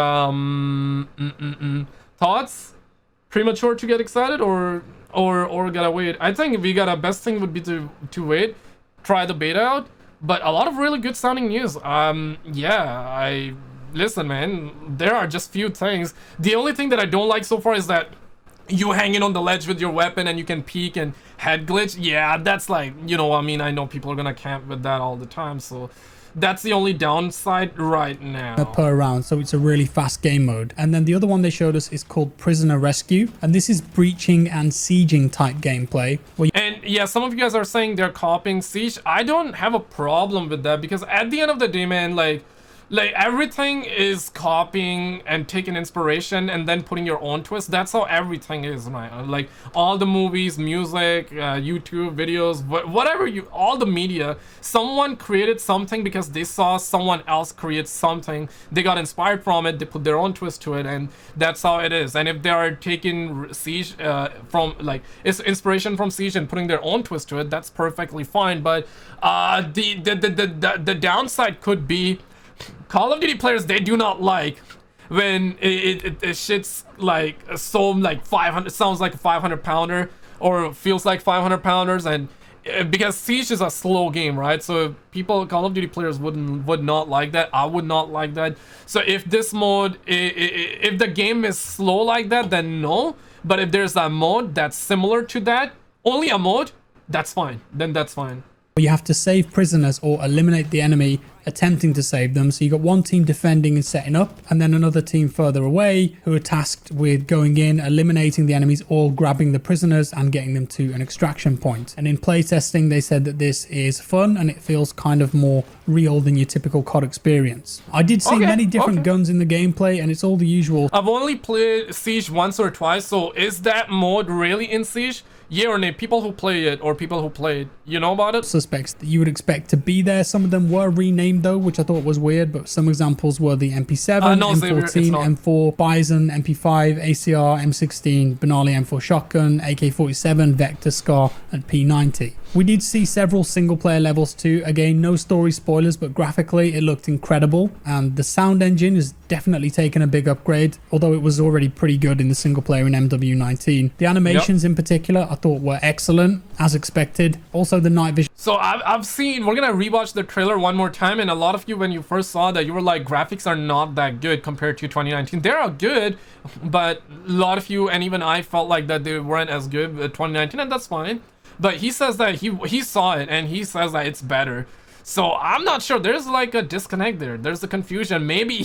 Thoughts? Premature to get excited, or gotta wait? I think we gotta, best thing would be to wait, try the beta out. But a lot of really good sounding news. Yeah, listen, man, there are just few things. The only thing that I don't like so far is that you hanging on the ledge with your weapon and you can peek and head glitch. Yeah, that's like, you know, I mean, I know people are gonna camp with that all the time, so that's the only downside right now. Per round, so it's a really fast game mode. And then the other one they showed us is called Prisoner Rescue, and this is breaching and sieging type gameplay. And yeah, some of you guys are saying they're copying Siege. I don't have a problem with that, because at the end of the day, man, like everything is copying and taking inspiration and then putting your own twist. That's how everything is, man. Like all the movies, music, YouTube videos, whatever all the media, someone created something because they saw someone else create something, they got inspired from it, they put their own twist to it, and that's how it is. And if they are taking Siege from, like, it's inspiration from Siege and putting their own twist to it, that's perfectly fine. But the downside could be Call of Duty players, they do not like when it shit's like so like 500, sounds like a 500 pounder or feels like 500 pounders, and because Siege is a slow game, right? So people, Call of Duty players would not like that. I would not like that. So if this mode, if the game is slow like that, then no. But if there's a mode that's similar to that, only a mode, that's fine. Then that's fine. You have to save prisoners or eliminate the enemy attempting to save them. So you got one team defending and setting up, and then another team further away who are tasked with going in, eliminating the enemies, or grabbing the prisoners and getting them to an extraction point. And in playtesting, they said that this is fun and it feels kind of more real than your typical COD experience. I did see many different guns in the gameplay, and it's all the usual. I've only played Siege once or twice, so is that mode really in Siege? Yeah or nay? People who play it or people who played, you know about it? Suspects that you would expect to be there. Some of them were renamed though, which I thought was weird, but some examples were the MP7, M14, M4, Bison, MP5, ACR, M16, Benali M4 shotgun, AK-47, Vector, Scar, and P90. We did see several single player levels too. Again, no story spoilers, but graphically it looked incredible, and the sound engine is definitely taken a big upgrade, although it was already pretty good in the single player in MW19. The animations in particular I thought were excellent, as expected. Also the night vision. So I've seen, we're gonna rewatch the trailer one more time, and a lot of you, when you first saw that, you were like, graphics are not that good compared to 2019. They are good, but a lot of you and even I felt like that they weren't as good with 2019, and that's fine. But he says that he saw it and he says that it's better. So I'm not sure. There's like a disconnect there. There's a confusion. Maybe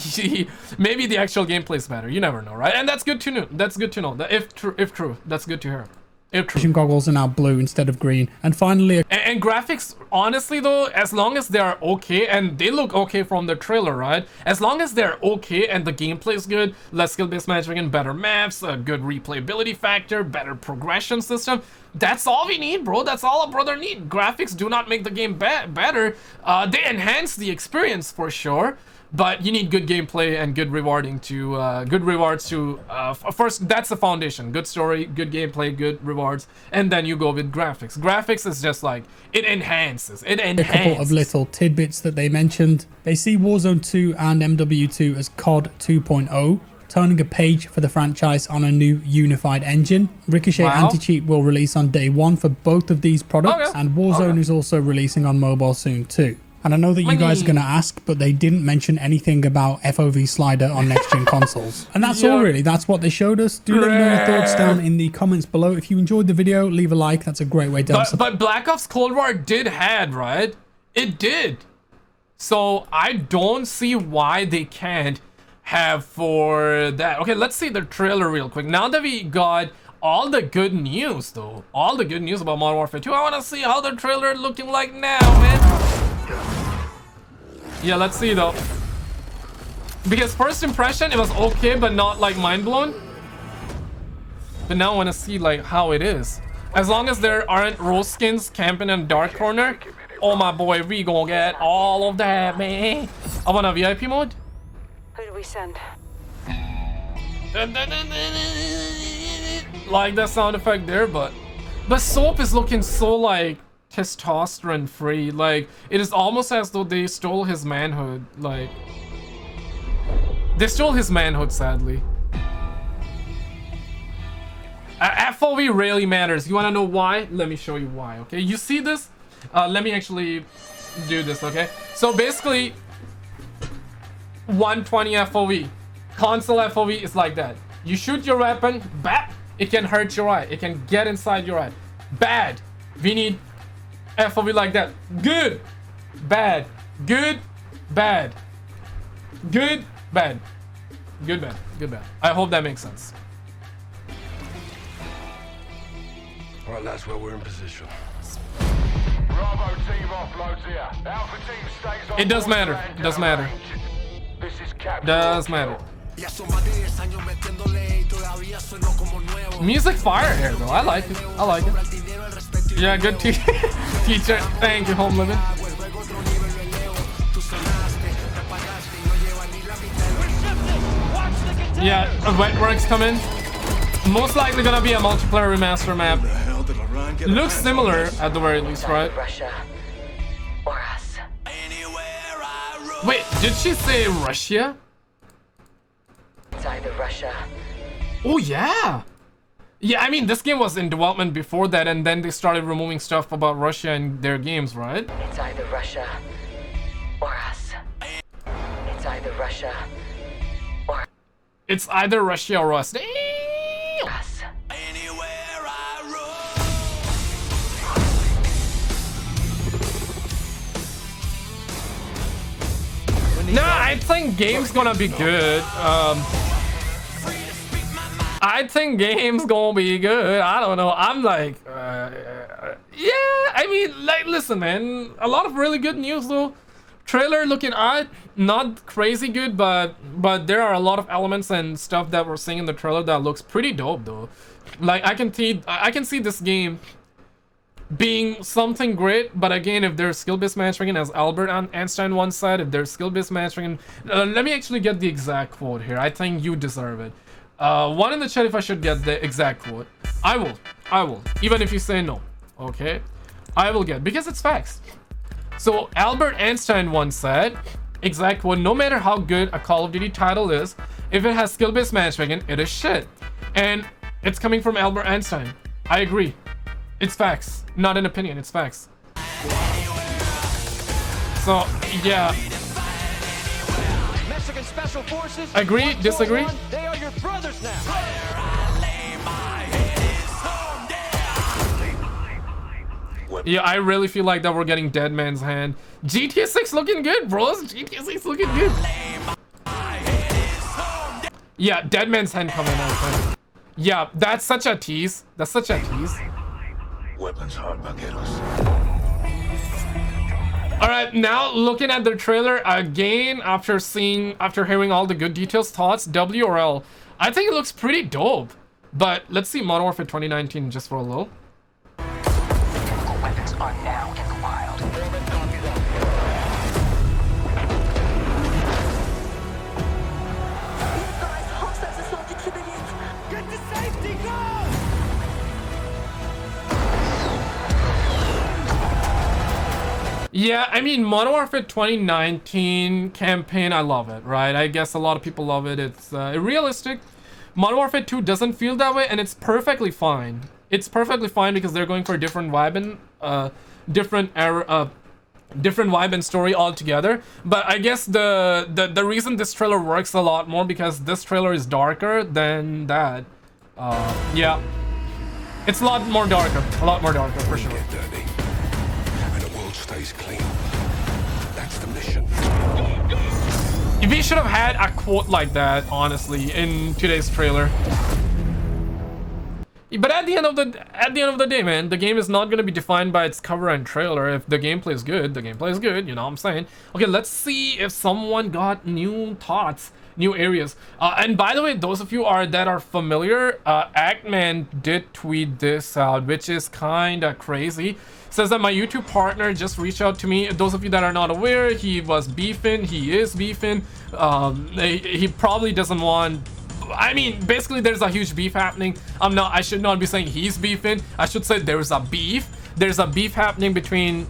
maybe the actual gameplay is better. You never know, right? And that's good to know. That's good to know. If true, that's good to hear. Vision goggles are now blue instead of green. And finally, and graphics, honestly though, as long as they're okay, and they look okay from the trailer, right? As long as they're okay and the gameplay is good, less skill-based matchmaking, better maps, a good replayability factor, better progression system, that's all we need, bro. That's all a brother need. Graphics do not make the game better. They enhance the experience for sure. But you need good gameplay and good rewards to first, that's the foundation. Good story, good gameplay, good rewards, and then you go with graphics. Graphics is just like, it enhances. A couple of little tidbits that they mentioned. They see Warzone 2 and MW2 as COD 2.0, turning a page for the franchise on a new unified engine. Ricochet Anti-Cheat will release on day 1 for both of these products, and Warzone is also releasing on mobile soon too. And I know that you guys are going to ask, but they didn't mention anything about FOV slider on next-gen consoles. And that's all really. That's what they showed us. Do let me know your thoughts down in the comments below. If you enjoyed the video, leave a like. That's a great way to help. But Black Ops Cold War did had, right? It did. So I don't see why they can't have for that. Okay, let's see the trailer real quick. Now that we got all the good news, though. All the good news about Modern Warfare 2. I want to see how the trailer looking like now, man. Yeah, let's see though. Because first impression, it was okay, but not like mind blown. But now I want to see like how it is. As long as there aren't rose skins camping in a dark corner, oh my boy, we gonna get all of that, man. I want a VIP mode. Who do we send? Like that sound effect there, but Soap is looking so like testosterone free. Like, it is almost as though they stole his manhood. Like, they stole his manhood, sadly. FOV really matters. You want to know why? Let me show you why. Okay, you see this? Let me actually do this. Okay, so basically 120 FOV. Console FOV is like that. You shoot your weapon, bap, it can hurt your eye. It can get inside your eye. Bad. We need FOV like that. Good, bad, good, bad, good, bad, good, bad, good, bad. I hope that makes sense. All right, that's where we're in position. Bravo team offloads here. Alpha team stays on. It does matter. It does matter. This is Captain. Does matter. Music fire here though. I like it. I like it. Yeah, good teacher. Thank you, Home Living. Yeah, Wetworks come in. Most likely gonna be a multiplayer remaster map. Looks similar at the very least, right? Russia or us. Wait, did she say Russia? It's either Russia. Oh yeah. Yeah, I mean, this game was in development before that, and then they started removing stuff about Russia in their games, right? It's either Russia or us. It's either Russia or... It's either Russia or us. Damn. us. Nah, I think game's gonna be good. I think game's gonna be good. I don't know. I'm like, yeah. I mean, like, listen, man. A lot of really good news though. Trailer looking odd, not crazy good, but there are a lot of elements and stuff that we're seeing in the trailer that looks pretty dope though. Like, I can see this game being something great, but again, if there's skill-based matchmaking, as Albert Einstein once said, if there's skill-based matchmaking, let me actually get the exact quote here. I think you deserve it. One in the chat if I should get the exact quote. I will, even if you say no. Okay, I will get, because it's facts. So Albert Einstein once said, exact quote, no matter how good a Call of Duty title is, if it has skill-based matchmaking, it is shit. And it's coming from Albert Einstein. I agree. It's facts, not an opinion, it's facts. So, yeah. Mexican Special Forces, agree, disagree? They are your brothers now. Yeah, I really feel like that we're getting Dead Man's Hand. GTA 6 looking good, bros. GTA 6 looking good. Yeah, Dead Man's Hand coming out. Yeah, that's such a tease. That's such a tease. Weapons hard, vaqueros. All right, now looking at the trailer again, after hearing all the good details, thoughts, W or L? I think it looks pretty dope. But let's see Modern Warfare 2019 just for a little. Weapons are now in the wild. Guys, hostiles assaulted civilians. Get to safety, go! Yeah, I mean, Modern Warfare 2019 campaign, I love it, right? I guess a lot of people love it. It's realistic. Modern Warfare 2 doesn't feel that way, and it's perfectly fine. It's perfectly fine because they're going for a different vibe and different vibe and story altogether. But I guess the reason this trailer works a lot more because this trailer is darker than that. Yeah, it's a lot more darker for sure. Get dirty, and the world stays clean. That's the mission. We should have had a quote like that, honestly, in today's trailer. But at the end of the day, man, the game is not going to be defined by its cover and trailer. If the gameplay is good, the gameplay is good, you know what I'm saying? Okay, let's see if someone got new thoughts, new areas. And by the way, those of you that are familiar, Actman did tweet this out, which is kind of crazy. Says that my YouTube partner just reached out to me. Those of you that are not aware, he was beefing. He is beefing. He probably doesn't want. I mean, basically, there's a huge beef happening. I should not be saying he's beefing. I should say there's a beef. There's a beef happening between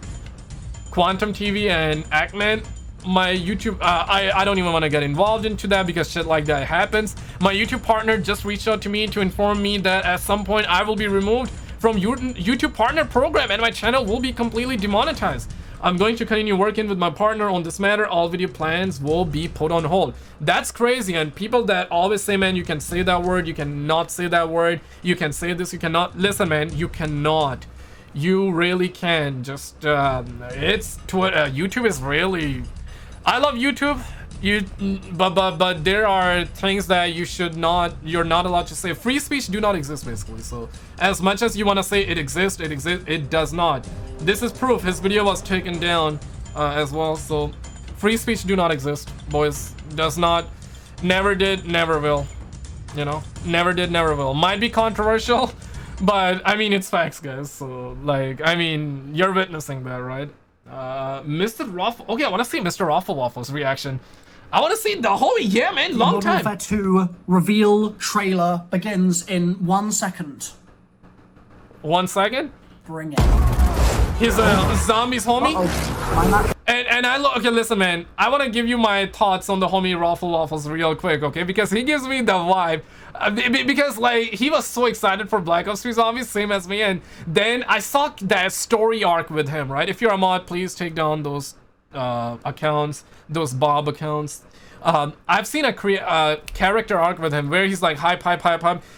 Quantum TV and Actman. My YouTube, I don't even want to get involved into that because shit like that happens. My YouTube partner just reached out to me to inform me that at some point I will be removed from YouTube partner program and my channel will be completely demonetized. I'm going to continue working with my partner on this matter. All video plans will be put on hold. That's crazy. And people that always say, man, you can say that word, you cannot say that word, you can say this, you cannot. Listen, man, you cannot. You really can. Just it's Twitter. YouTube is really. I love YouTube. But there are things that you're not allowed to say. Free speech do not exist, basically. So as much as you want to say it exists, it does not. This is proof. His video was taken down as well. So free speech do not exist, boys. Does not. Never did, never will. You know, never did, never will. Might be controversial, but I mean, it's facts, guys. So like, I mean, you're witnessing that, right? MrRofflwaffles. Okay, I want to see MrRofflwaffles reaction. I want to see the whole, yeah, man, long time. Modern Warfare 2 reveal trailer begins in 1 second. 1 second? Bring it. He's a zombies homie. Uh-oh. And okay, listen, man. I want to give you my thoughts on the homie Rofflewaffles real quick, okay? Because he gives me the vibe. Because like he was so excited for Black Ops 3 Zombies, same as me. And then I saw that story arc with him, right? If you're a mod, please take down those accounts, those Bob accounts. I've seen a character arc with him where he's like hype,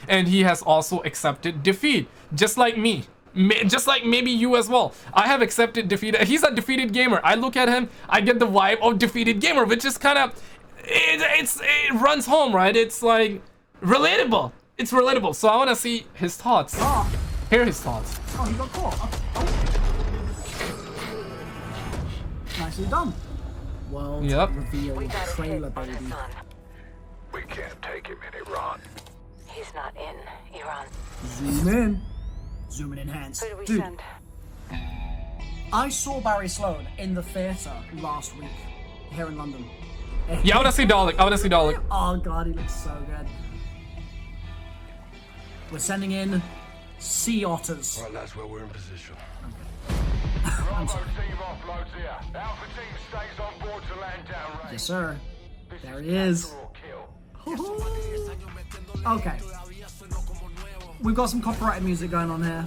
and he has also accepted defeat, just like me. Just like maybe you as well. I have accepted defeat. He's a defeated gamer. I look at him, I get the vibe of defeated gamer, which is kind of it runs home, right? It's like relatable. It's relatable. So I want to see his thoughts. Hear his thoughts. Oh, he got caught. Nicely done. World reveal trailer, baby. We can't take him in Iran. He's not in Iran. Zoom in. Zoom and enhance. Who do we Dude, send? I saw Barry Sloan in the theatre last week here in London. Yeah, I want to see Dalek. I want to see Dalek. Oh god, he looks so good. We're sending in sea otters. Right, that's where we're in position. Bravo team offloads here. Alpha team stays on board to land down range. Yes, sir. This There he is. capture or kill. Okay. We've got some copyrighted music going on here.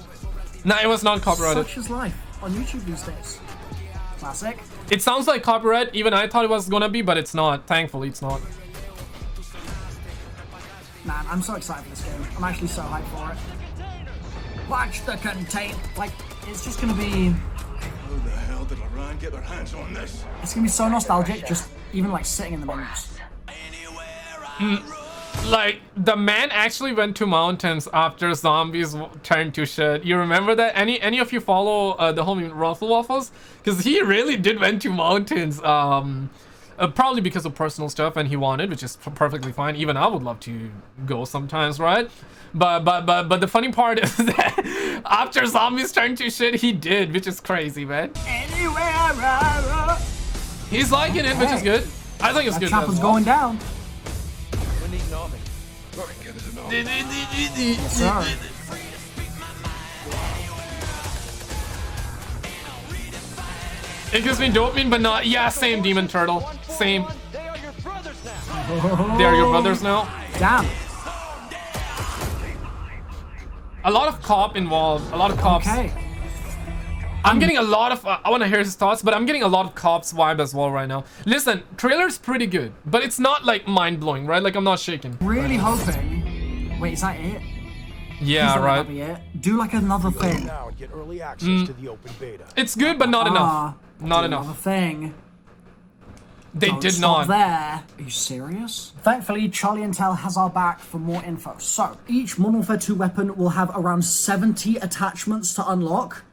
No, it was not copyrighted. Such is life on YouTube these days. Classic. It sounds like copyright. Even I thought it was gonna be, but it's not. Thankfully, it's not. Man, I'm so excited for this game. I'm actually so hyped for it. Watch the contain. Like, it's just gonna be. How the hell did Iran get their hands on this? It's gonna be so nostalgic, just even like sitting in the menus. Like, the man actually went to mountains after zombies turned to shit. You remember that? Any of you follow the homie MrRofflwaffles? Because he really did went to mountains. Probably because of personal stuff, and he wanted, which is perfectly fine. Even I would love to go sometimes, right? But the funny part is that after zombies turned to shit, he did, which is crazy, man. He's liking it, which is good. I think it's good. That chopper's going down. Yes, sir. It gives me dopamine, but not. Yeah, same, Demon Turtle. Same. They are your brothers now. Damn. A lot of cop involved. A lot of cops. Okay. I'm getting a lot of. I want to hear his thoughts, but I'm getting a lot of cops vibe as well right now. Listen, trailer's pretty good, but it's not like mind blowing, right? Like I'm not shaking. Really hoping. Wait, is that it? Yeah, right. Do like another thing. Now and get early access to the open beta. It's good, but not enough. Not enough. Another thing. They Don't did stop not. There. Are you serious? Thankfully, Charlie Intel has our back for more info. So, each Modern Warfare 2 weapon will have around 70 attachments to unlock.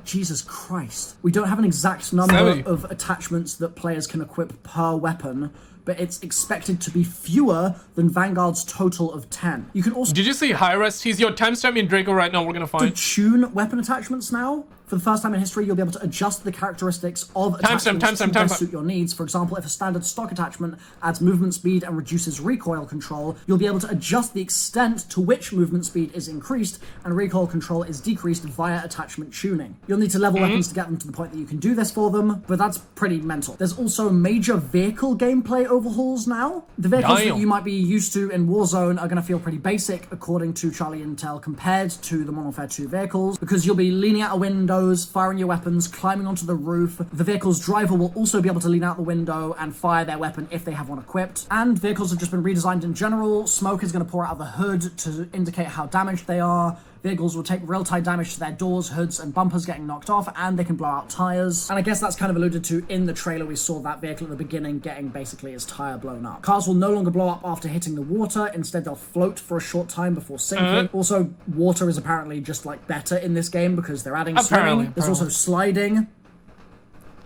Jesus Christ. We don't have an exact number of attachments that players can equip per weapon, but it's expected to be fewer than Vanguard's total of 10. You can also... Did you see high-res? He's your timestamp in Draco right now. We're gonna find... To tune weapon attachments now. For the first time in history, you'll be able to adjust the characteristics of attachments to best suit your needs. For example, if a standard stock attachment adds movement speed and reduces recoil control, you'll be able to adjust the extent to which movement speed is increased and recoil control is decreased via attachment tuning. You'll need to level weapons to get them to the point that you can do this for them, but that's pretty mental. There's also major vehicle gameplay overhauls now. The vehicles that you might be used to in Warzone are going to feel pretty basic, according to Charlie Intel, compared to the Modern Warfare 2 vehicles, because you'll be leaning out a window, firing your weapons, climbing onto the roof. The vehicle's driver will also be able to lean out the window and fire their weapon if they have one equipped. And vehicles have just been redesigned in general. Smoke is going to pour out of the hood to indicate how damaged they are. Vehicles will take real-time damage to their doors, hoods, and bumpers getting knocked off, and they can blow out tires. And I guess that's kind of alluded to in the trailer. We saw that vehicle at the beginning getting basically its tire blown up. Cars will no longer blow up after hitting the water. Instead, they'll float for a short time before sinking. Also, water is apparently just like better in this game because they're adding swimming. There's also sliding,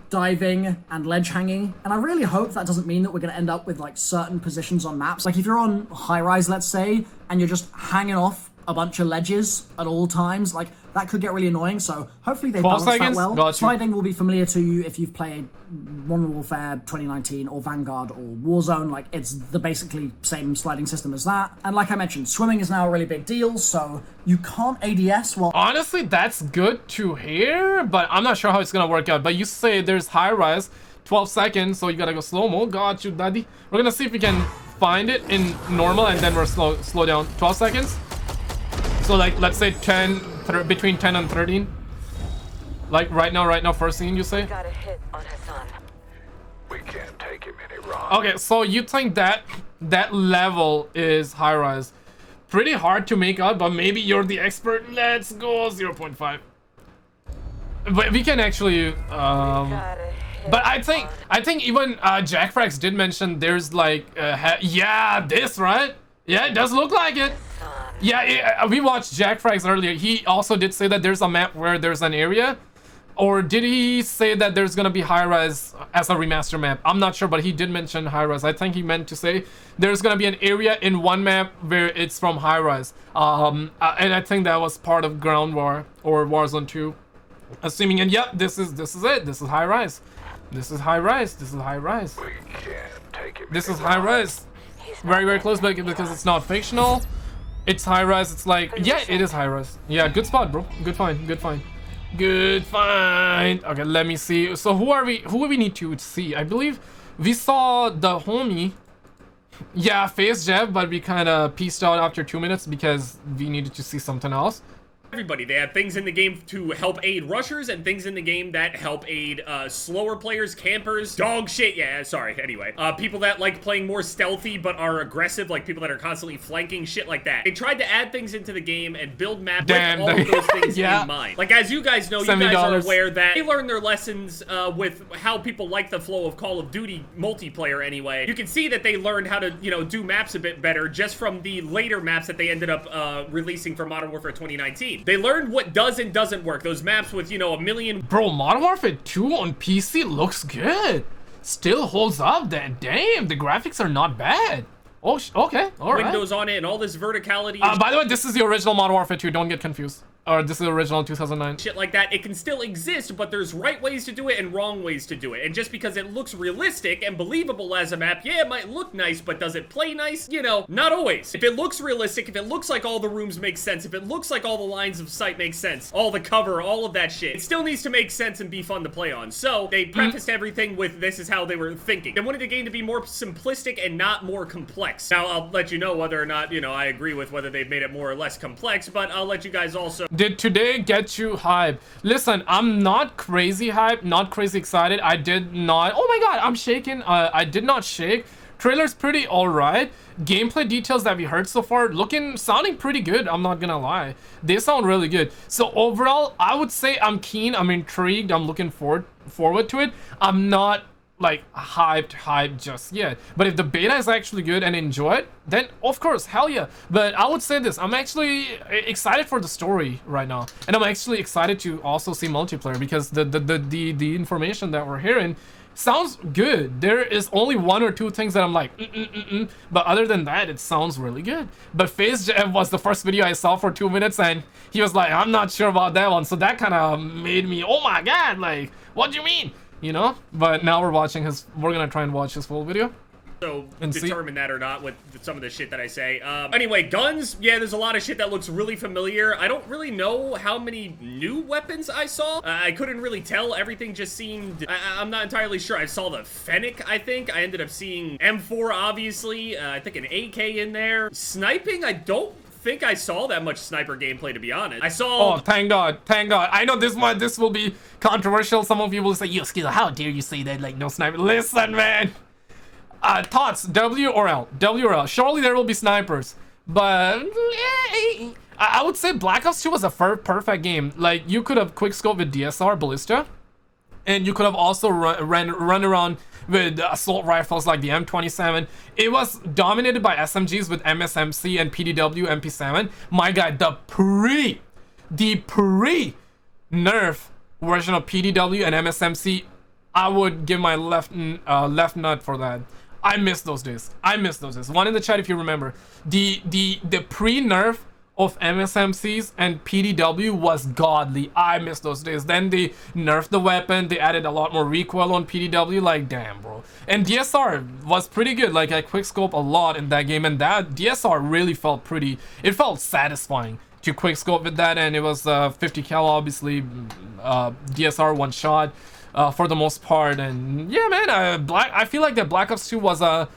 diving, and ledge hanging. And I really hope that doesn't mean that we're going to end up with like certain positions on maps. Like if you're on high rise, let's say, and you're just hanging off a bunch of ledges at all times, like that could get really annoying. So hopefully they balance that well. Sliding will be familiar to you if you've played Modern Warfare 2019 or Vanguard or Warzone. Like it's the basically same sliding system as that. And like I mentioned, swimming is now a really big deal, so you can't ADS while... Honestly, that's good to hear, but I'm not sure how it's gonna work out. But you say there's high rise, 12 seconds, so you gotta go slow-mo. Got you, daddy. We're gonna see if we can find it in normal, and then we're slow down. 12 seconds. So like, let's say between 10 and 13. Like right now, first scene you say? Got a hit on Hassan. We can't take him any wrong. Okay, so you think that level is high rise. Pretty hard to make out, but maybe you're the expert. Let's go 0.5. But we can actually but I think even Jack Frax did mention there's like yeah, this, right? Yeah, it does look like it. Yeah, we watched Jack Frags earlier. He also did say that there's a map where there's an area. Or did he say that there's gonna be high-res as a remaster map? I'm not sure, but he did mention high-res. I think he meant to say there's gonna be an area in one map where it's from high-res. And I think that was part of Ground War or Warzone 2. Assuming, and yep, this is it. This is high-rise. This is high-rise. This is high-rise. We can't take him. This is high-rise. Very, very close, but because it's not fictional. It's high-rise. It's like, yeah, it is high-rise. Yeah, good spot, bro. Good find. Good find. Good find. Okay, let me see. So who we need to see? I believe we saw the homie. Yeah, face jab, but we kind of pieced out after 2 minutes because we needed to see something else. everybody. They have things in the game to help aid rushers and things in the game that help aid slower players, campers, dog shit. Yeah, sorry. Anyway, people that like playing more stealthy but are aggressive, like people that are constantly flanking, shit like that. They tried to add things into the game and build maps with all of those things in mind. Like, as you guys know, you guys are aware that they learned their lessons with how people like the flow of Call of Duty multiplayer anyway. You can see that they learned how to, you know, do maps a bit better just from the later maps that they ended up releasing for Modern Warfare 2019. They learned what does and doesn't work. Those maps with, you know, a million... Bro, Modern Warfare 2 on PC looks good. Still holds up. Damn, the graphics are not bad. Oh, okay, all right. Windows on it and all this verticality. By the way, this is the original Modern Warfare 2. Don't get confused. Or this is the original 2009. Shit like that. It can still exist, but there's right ways to do it and wrong ways to do it. And just because it looks realistic and believable as a map, yeah, it might look nice, but does it play nice? You know, not always. If it looks realistic, if it looks like all the rooms make sense, if it looks like all the lines of sight make sense, all the cover, all of that shit, it still needs to make sense and be fun to play on. So they prefaced everything with this is how they were thinking. They wanted the game to be more simplistic and not more complex. Now, I'll let you know whether or not, you know, I agree with whether they've made it more or less complex, but I'll let you guys also... Did today get you hyped? Listen, I'm not crazy hyped, not crazy excited. I did not... Oh my god, I'm shaking. I did not shake. Trailer's pretty alright. Gameplay details that we heard so far sounding pretty good. I'm not gonna lie. They sound really good. So overall, I would say I'm keen. I'm intrigued. I'm looking forward to it. I'm not like hyped just yet, but if the beta is actually good and enjoy it, then of course, hell yeah. But I would say this, I'm actually excited for the story right now, and I'm actually excited to also see multiplayer, because the information that we're hearing sounds good. There is only one or two things that I'm like but other than that, it sounds really good. But FaZe Jeff was the first video I saw for 2 minutes, and he was like, I'm not sure about that one, so that kind of made me, oh my god, like, what do you mean? You know, but now we're gonna try and watch his full video. So determine that or not with some of the shit that I say. Anyway, guns, yeah, there's a lot of shit that looks really familiar. I don't really know how many new weapons I saw. I couldn't really tell. Everything just seemed, I'm not entirely sure. I saw the Fennec, I think. I ended up seeing M4, obviously. I think an AK in there. Sniping, I don't think I saw that much sniper gameplay, to be honest. I saw... Oh, thank god, thank god. I know this will be controversial. Some of you will say, yo, Skill, how dare you say that, like, no sniper. Listen, man. Thoughts, W or L? W or L? Surely there will be snipers, but I would say Black Ops 2 was a perfect game. Like, you could have quickscope with DSR Ballista, and you could have also run around with assault rifles like the M27. It was dominated by SMGs with MSMC and PDW MP7. My god, the pre-nerf version of PDW and MSMC, I would give my left nut for that. I miss those days. One in the chat if you remember. The pre-nerf of MSMCs and PDW was godly. I miss those days. Then they nerfed the weapon. They added a lot more recoil on PDW. Like, damn, bro. And DSR was pretty good. Like, I quickscope a lot in that game, and that DSR really felt pretty... It felt satisfying to quickscope with that, and it was 50 cal, obviously. DSR one shot. For the most part, and yeah, man, I feel like that Black Ops 2 was a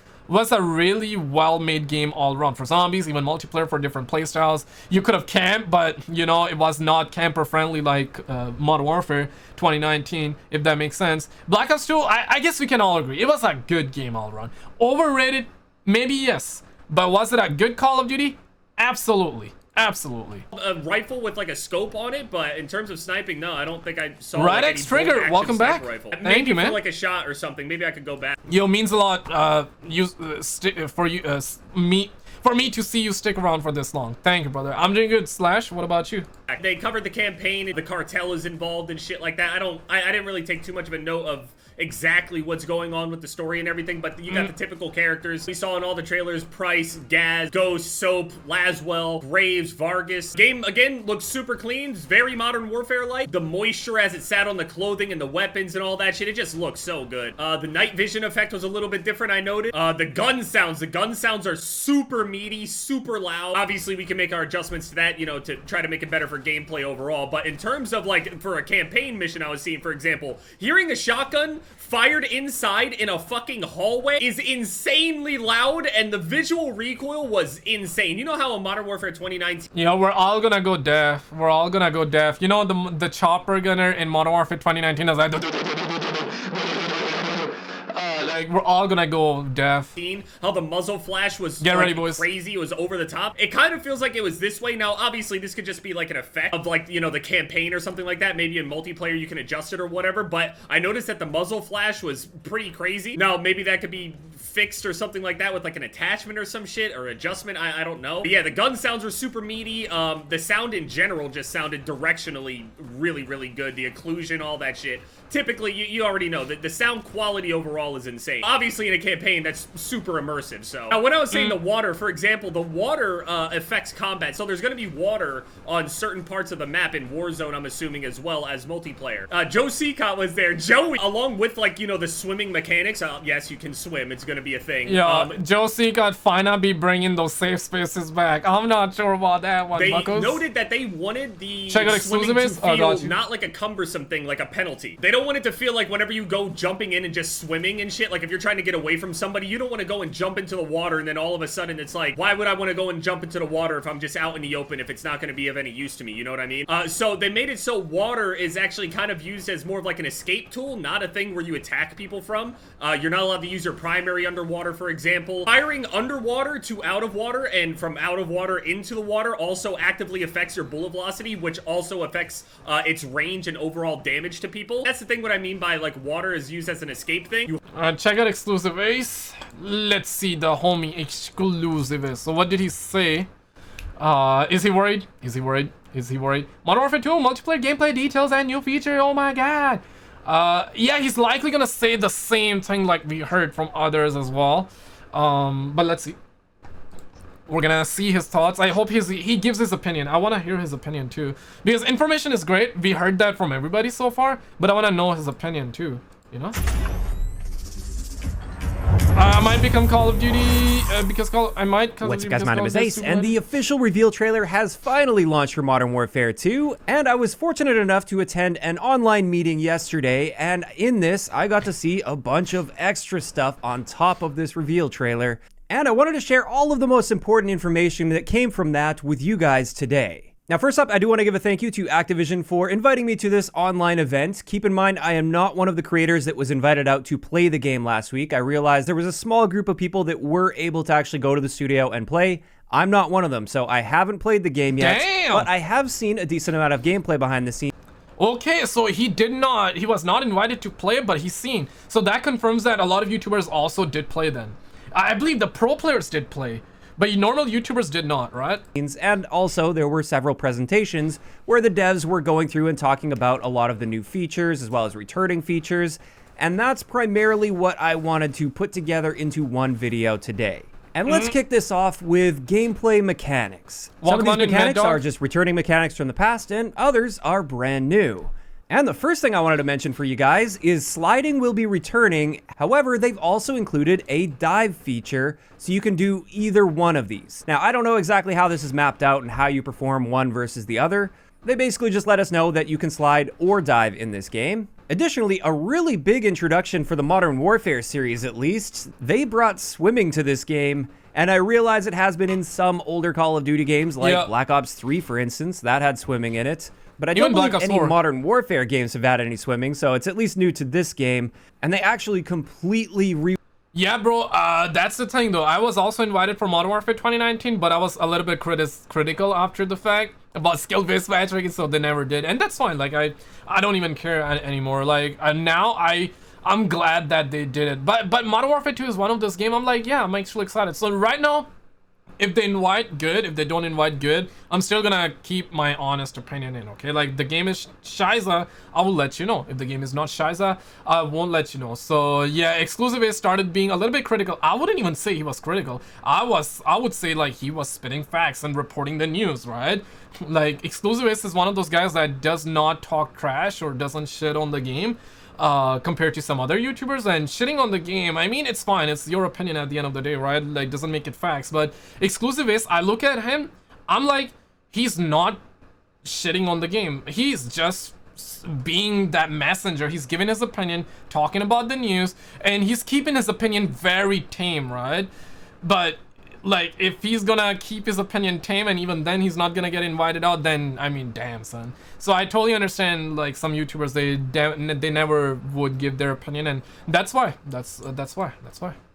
really well-made game all around, for zombies, even multiplayer, for different playstyles. You could have camped, but you know, it was not camper friendly like Modern Warfare 2019, if that makes sense. Black Ops 2, I guess we can all agree, it was a good game all around. Overrated, maybe yes, but was it a good Call of Duty? Absolutely. Absolutely. A rifle with like a scope on it, but in terms of sniping, no, I don't think I saw. Right, like, X Trigger, welcome back. Rifle. Thank Maybe you, man. for like a shot or something. Maybe I could go back. Yo, means a lot. For me to see you stick around for this long. Thank you, brother. I'm doing good. Slash, what about you? They covered the campaign. The cartel is involved and shit like that. I didn't really take too much of a note of exactly what's going on with the story and everything, but you got the typical characters we saw in all the trailers: Price, Gaz, Ghost, Soap, Laswell, Graves, Vargas. Game again looks super clean. It's very Modern Warfare like. The moisture as it sat on the clothing and the weapons and all that shit, it just looks so good. The night vision effect was a little bit different, I noted. The gun sounds are super meaty, super loud. Obviously we can make our adjustments to that, you know, to try to make it better for gameplay overall, but in terms of like for a campaign mission I was seeing, for example, hearing a shotgun fired inside in a fucking hallway is insanely loud, and the visual recoil was insane. You know how in Modern Warfare 2019... You know, we're all gonna go deaf. We're all gonna go deaf. You know, the chopper gunner in Modern Warfare 2019 is like... like, we're all gonna go deaf. How the muzzle flash was crazy. It was over the top. It kind of feels like it was this way. Now, obviously, this could just be like an effect of like, you know, the campaign or something like that. Maybe in multiplayer you can adjust it or whatever, but I noticed that the muzzle flash was pretty crazy. Now, maybe that could be fixed or something like that with like an attachment or some shit or adjustment. I don't know. But yeah, the gun sounds were super meaty. The sound in general just sounded directionally really, really good. The occlusion, all that shit. Typically, you already know that the sound quality overall is insane. Obviously, in a campaign, that's super immersive. So now, when I was saying the water, for example, the water affects combat. So there's going to be water on certain parts of the map in Warzone, I'm assuming, as well as multiplayer. Joe Seacott was there. Joey, along with like, you know, the swimming mechanics. Yes, you can swim. It's going to be a thing. Yeah, Joe Seacott finally be bringing those safe spaces back. I'm not sure about that one. They Buckles. noted that they wanted the Check out swimming to ExclusiveAce? feel not like a cumbersome thing, like a penalty. They don't want it to feel like whenever you go jumping in and just swimming and shit, like if you're trying to get away from somebody, you don't want to go and jump into the water and then all of a sudden it's like, why would I want to go and jump into the water if I'm just out in the open if it's not going to be of any use to me, you know what I mean? So they made it so water is actually kind of used as more of like an escape tool, not a thing where you attack people from. You're not allowed to use your primary underwater, for example. Firing underwater to out of water and from out of water into the water also actively affects your bullet velocity, which also affects its range and overall damage to people. That's the thing what I mean by like water is used as an escape thing. Check out ExclusiveAce. Let's see the homie ExclusiveAce. So what did he say? Is he worried? Is he worried? Is he worried? Modern Warfare 2 multiplayer gameplay details and new feature. Oh my god. Yeah, he's likely gonna say the same thing like we heard from others as well. But let's see. We're gonna see his thoughts. I hope he gives his opinion. I want to hear his opinion too, because information is great. We heard that from everybody so far, but I want to know his opinion too, you know. I might become Call of Duty because I might. What's up, guys? My name is Ace, and the official reveal trailer has finally launched for Modern Warfare 2. And I was fortunate enough to attend an online meeting yesterday, and in this, I got to see a bunch of extra stuff on top of this reveal trailer. And I wanted to share all of the most important information that came from that with you guys today. Now, first up, I do want to give a thank you to Activision for inviting me to this online event. Keep in mind, I am not one of the creators that was invited out to play the game last week. I realized there was a small group of people that were able to actually go to the studio and play. I'm not one of them, so I haven't played the game yet. Damn! But I have seen a decent amount of gameplay behind the scenes. Okay, so he was not invited to play, but he's seen. So that confirms that a lot of YouTubers also did play then. I believe the pro players did play, but normal YouTubers did not, right? And also there were several presentations where the devs were going through and talking about a lot of the new features as well as returning features. And that's primarily what I wanted to put together into one video today. And let's kick this off with gameplay mechanics. Some of these mechanics are just returning mechanics from the past, and others are brand new. And the first thing I wanted to mention for you guys is sliding will be returning. However, they've also included a dive feature, so you can do either one of these. Now, I don't know exactly how this is mapped out and how you perform one versus the other. They basically just let us know that you can slide or dive in this game. Additionally, a really big introduction for the Modern Warfare series at least, they brought swimming to this game. And I realize it has been in some older Call of Duty games like Black Ops 3, for instance, that had swimming in it. But I don't believe any Modern Warfare games have had any swimming, so it's at least new to this game. And they actually completely Yeah, bro, that's the thing though. I was also invited for Modern Warfare 2019, but I was a little bit critical after the fact about skill-based matchmaking, so they never did. And that's fine, like, I don't even care anymore. Like, now I'm glad that they did it. But Modern Warfare 2 is one of those games I'm like, yeah, I'm actually excited. So right now, if they invite, good. If they don't invite, good. I'm still gonna keep my honest opinion in, okay? Like, the game is shiza, I will let you know. If the game is not shiza, I won't let you know. So yeah, ExclusiveAce started being a little bit critical. I wouldn't even say he was critical. I would say like he was spitting facts and reporting the news, right? Like, ExclusiveAce is one of those guys that does not talk trash or doesn't shit on the game. Compared to some other YouTubers, and shitting on the game, I mean, it's fine, it's your opinion at the end of the day, right? Like, doesn't make it facts. But ExclusiveAce, I look at him, I'm like, he's not shitting on the game, he's just being that messenger. He's giving his opinion, talking about the news, and he's keeping his opinion very tame, right? But like, if he's gonna keep his opinion tame and even then he's not gonna get invited out, then I mean, damn, son. So I totally understand, like, some YouTubers, they never would give their opinion, and that's why. That's why.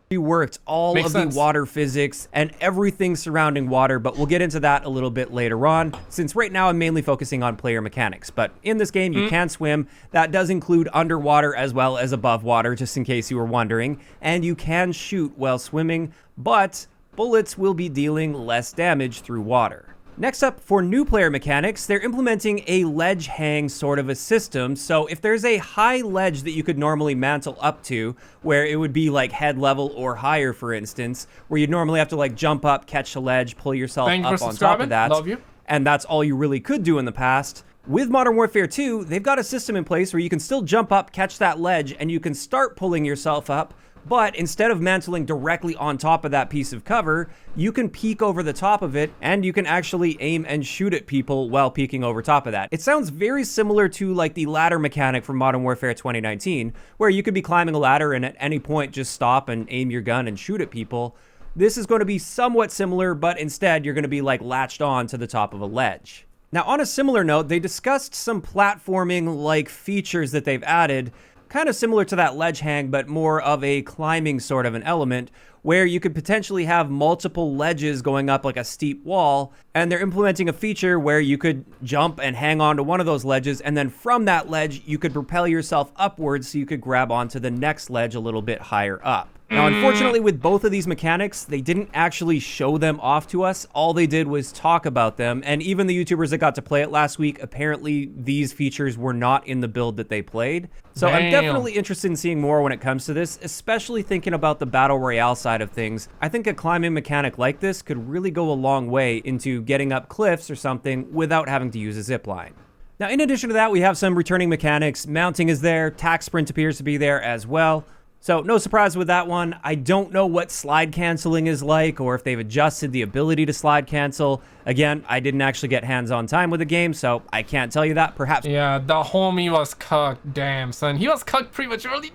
We worked all of the water physics and everything surrounding water, but we'll get into that a little bit later on, since right now I'm mainly focusing on player mechanics. But in this game, you can swim. That does include underwater as well as above water, just in case you were wondering. And you can shoot while swimming, but bullets will be dealing less damage through water. Next up, for new player mechanics, they're implementing a ledge hang sort of a system. So if there's a high ledge that you could normally mantle up to, where it would be like head level or higher, for instance, where you'd normally have to like jump up, catch the ledge, pull yourself up on top of that. Love you. And that's all you really could do in the past. With Modern Warfare 2, they've got a system in place where you can still jump up, catch that ledge, and you can start pulling yourself up. But instead of mantling directly on top of that piece of cover, you can peek over the top of it, and you can actually aim and shoot at people while peeking over top of that. It sounds very similar to like the ladder mechanic from Modern Warfare 2019, where you could be climbing a ladder and at any point just stop and aim your gun and shoot at people. This is going to be somewhat similar, but instead you're going to be like latched on to the top of a ledge. Now, on a similar note, they discussed some platforming-like features that they've added, kind of similar to that ledge hang, but more of a climbing sort of an element, where you could potentially have multiple ledges going up like a steep wall, and they're implementing a feature where you could jump and hang on to one of those ledges, and then from that ledge, you could propel yourself upwards so you could grab onto the next ledge a little bit higher up. Now, unfortunately, with both of these mechanics, they didn't actually show them off to us. All they did was talk about them, and even the YouTubers that got to play it last week, apparently these features were not in the build that they played. So I'm definitely interested in seeing more when it comes to this, especially thinking about the Battle Royale side of things. I think a climbing mechanic like this could really go a long way into getting up cliffs or something without having to use a zipline. Now, in addition to that, we have some returning mechanics. Mounting is there, tack sprint appears to be there as well. So no surprise with that one. I don't know what slide canceling is like, or if they've adjusted the ability to slide cancel. Again, I didn't actually get hands-on time with the game, so I can't tell you that. Perhaps. Yeah, the homie was cucked. Damn, son. He was cucked prematurely.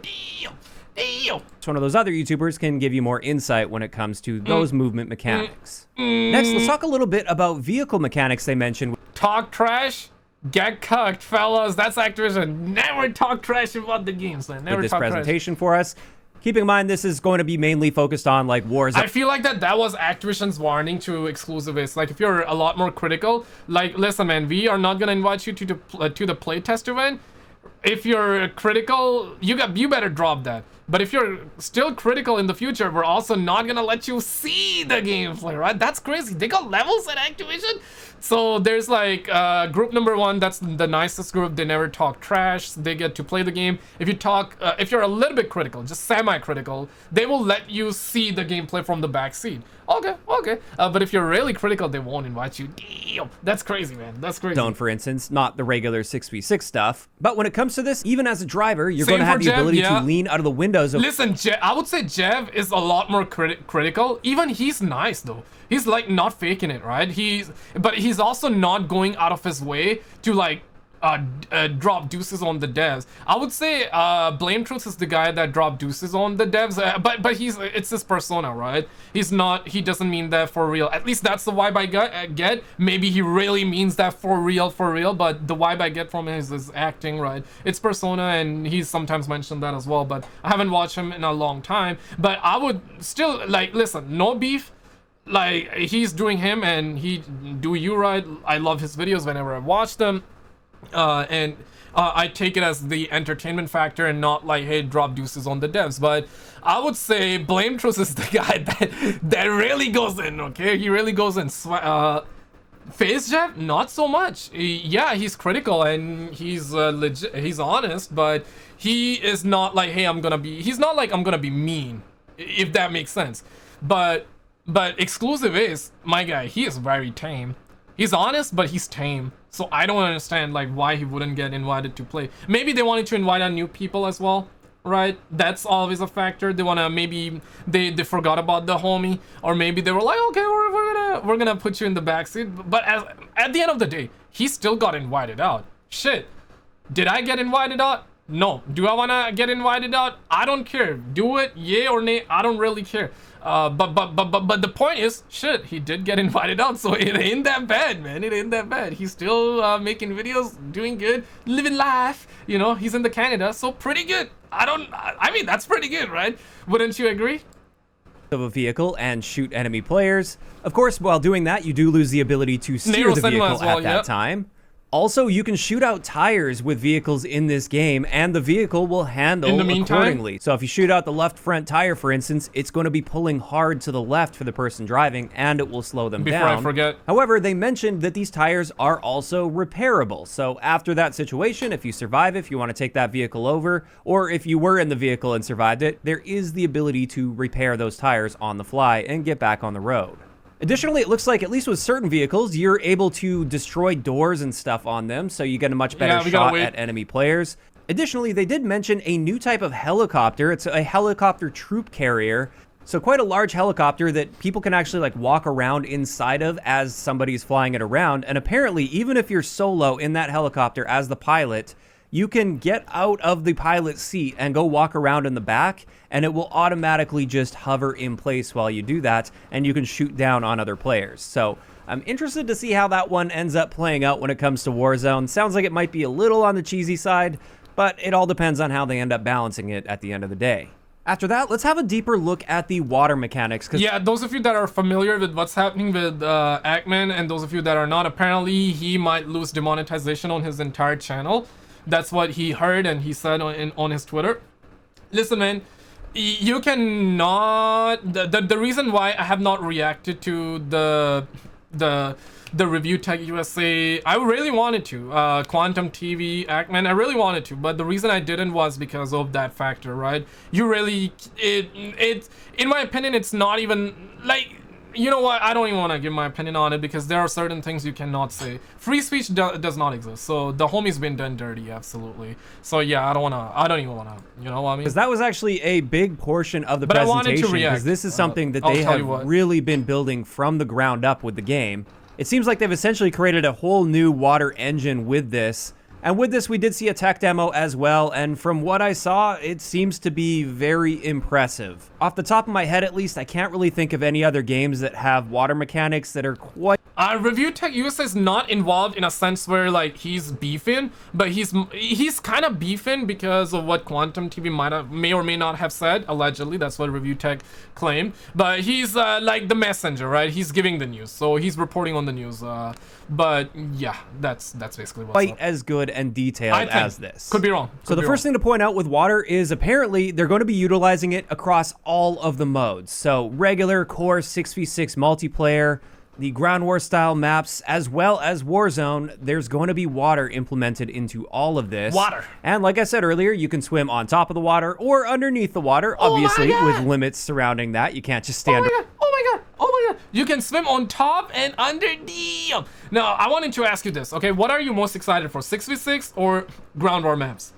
Damn. One of those other YouTubers can give you more insight when it comes to those movement mechanics. Next, let's talk a little bit about vehicle mechanics they mentioned. Talk trash. Get cucked, fellas. That's Activision. Never talk trash about the games, man. Never with this talk presentation for us. Keeping in mind, this is going to be mainly focused on like wars. I feel like that was Activision's warning to ExclusiveAce. Like, if you're a lot more critical, like, listen, man, we are not gonna invite you to the playtest event. If you're critical, you better drop that. But if you're still critical in the future, we're also not gonna let you see the gameplay, right? That's crazy. They got levels at Activision. So there's like group number 1, that's the nicest group. They never talk trash. They get to play the game. If you talk, if you're a little bit critical, just semi-critical, they will let you see the gameplay from the back seat. Okay. But if you're really critical, they won't invite you. Damn, that's crazy, man. That's crazy. Don't, for instance, not the regular 6v6 stuff. But when it comes to this, even as a driver, you're going to have the ability to lean out of the windows. Listen, I would say Jev is a lot more critical. Even he's nice though. He's like not faking it, right? But he's also not going out of his way to like drop deuces on the devs. I would say Blame Truth is the guy that dropped deuces on the devs, but it's his persona, right? He doesn't mean that for real. At least that's the vibe I get. Maybe he really means that for real, but the vibe I get from him is his acting, right? It's persona, and he's sometimes mentioned that as well, but I haven't watched him in a long time. But I would still, like, listen, no beef. Like, he's doing him, and he do you right. I love his videos whenever I watch them. And I take it as the entertainment factor and not like, hey, drop deuces on the devs. But I would say Blame Truth is the guy that really goes in, okay? He really goes in. Face Jeff, not so much. Yeah, he's critical and he's legit, he's honest, but he is not like, hey, he's not like, I'm gonna be mean, if that makes sense. But ExclusiveAce, my guy, he is very tame. He's honest, but he's tame. So I don't understand like why he wouldn't get invited to play. Maybe they wanted to invite on new people as well, right? That's always a factor. They wanna, maybe they forgot about the homie, or maybe they were like, okay, we're gonna put you in the backseat. But at the end of the day, he still got invited out. Shit. Did I get invited out? No. Do I want to get invited out? I don't care. Do it, yay or nay, I don't really care. But the point is, shit, he did get invited out, so it ain't that bad, man. It ain't that bad. He's still making videos, doing good, living life. You know, he's in the Canada, so pretty good. I mean, that's pretty good, right? Wouldn't you agree? Of a vehicle and shoot enemy players. Of course, while doing that, you do lose the ability to steer the vehicle at that time. Also, you can shoot out tires with vehicles in this game, and the vehicle will handle accordingly. So if you shoot out the left front tire, for instance, it's going to be pulling hard to the left for the person driving, and it will slow them down. Before I forget. However, they mentioned that these tires are also repairable. So after that situation, if you survive, if you want to take that vehicle over, or if you were in the vehicle and survived it, there is the ability to repair those tires on the fly and get back on the road. Additionally, it looks like, at least with certain vehicles, you're able to destroy doors and stuff on them, so you get a much better shot at enemy players. Additionally, they did mention a new type of helicopter. It's a helicopter troop carrier. So quite a large helicopter that people can actually like walk around inside of as somebody's flying it around. And apparently, even if you're solo in that helicopter as the pilot, you can get out of the pilot seat and go walk around in the back, and it will automatically just hover in place while you do that, and you can shoot down on other players. So I'm interested to see how that one ends up playing out when it comes to Warzone. Sounds like it might be a little on the cheesy side, but it all depends on how they end up balancing it at the end of the day. After that, let's have a deeper look at the water mechanics. Yeah, those of you that are familiar with what's happening with Ackman, and those of you that are not, apparently he might lose demonetization on his entire channel. That's what he heard and he said on his Twitter. Listen, man, you cannot... The reason why I have not reacted to the Review Tech USA, I really wanted to. Quantum TV, Ackman, I really wanted to. But the reason I didn't was because of that factor, right? You really... in my opinion, it's not even... like... You know what? I don't even want to give my opinion on it because there are certain things you cannot say. Free speech does not exist. So the homie's been done dirty, absolutely. So yeah, I don't even want to, you know what I mean? Because that was actually a big portion of the presentation, because this is something that they have really been building from the ground up with the game. It seems like they've essentially created a whole new water engine with this. And with this, we did see a tech demo as well, and from what I saw, it seems to be very impressive. Off the top of my head, at least, I can't really think of any other games that have water mechanics that are quite... Review Tech USA is not involved in a sense where, like, he's beefing, but he's kind of beefing because of what Quantum TV may or may not have said. Allegedly, that's what Review Tech claimed. But he's, like, the messenger, right? He's giving the news, so he's reporting on the news. But, yeah, that's basically what's quite up. As good and detailed as this. Could be wrong. So the first thing to point out with water is apparently they're going to be utilizing it across all of the modes. So regular, core, 6v6 multiplayer, the ground war style maps, as well as Warzone, there's going to be water implemented into all of this. Water. And like I said earlier, you can swim on top of the water or underneath the water, obviously with limits surrounding that. You can't just stand... You can swim on top and underneath. Now, I wanted to ask you this, okay? What are you most excited for, 6v6 or ground war maps?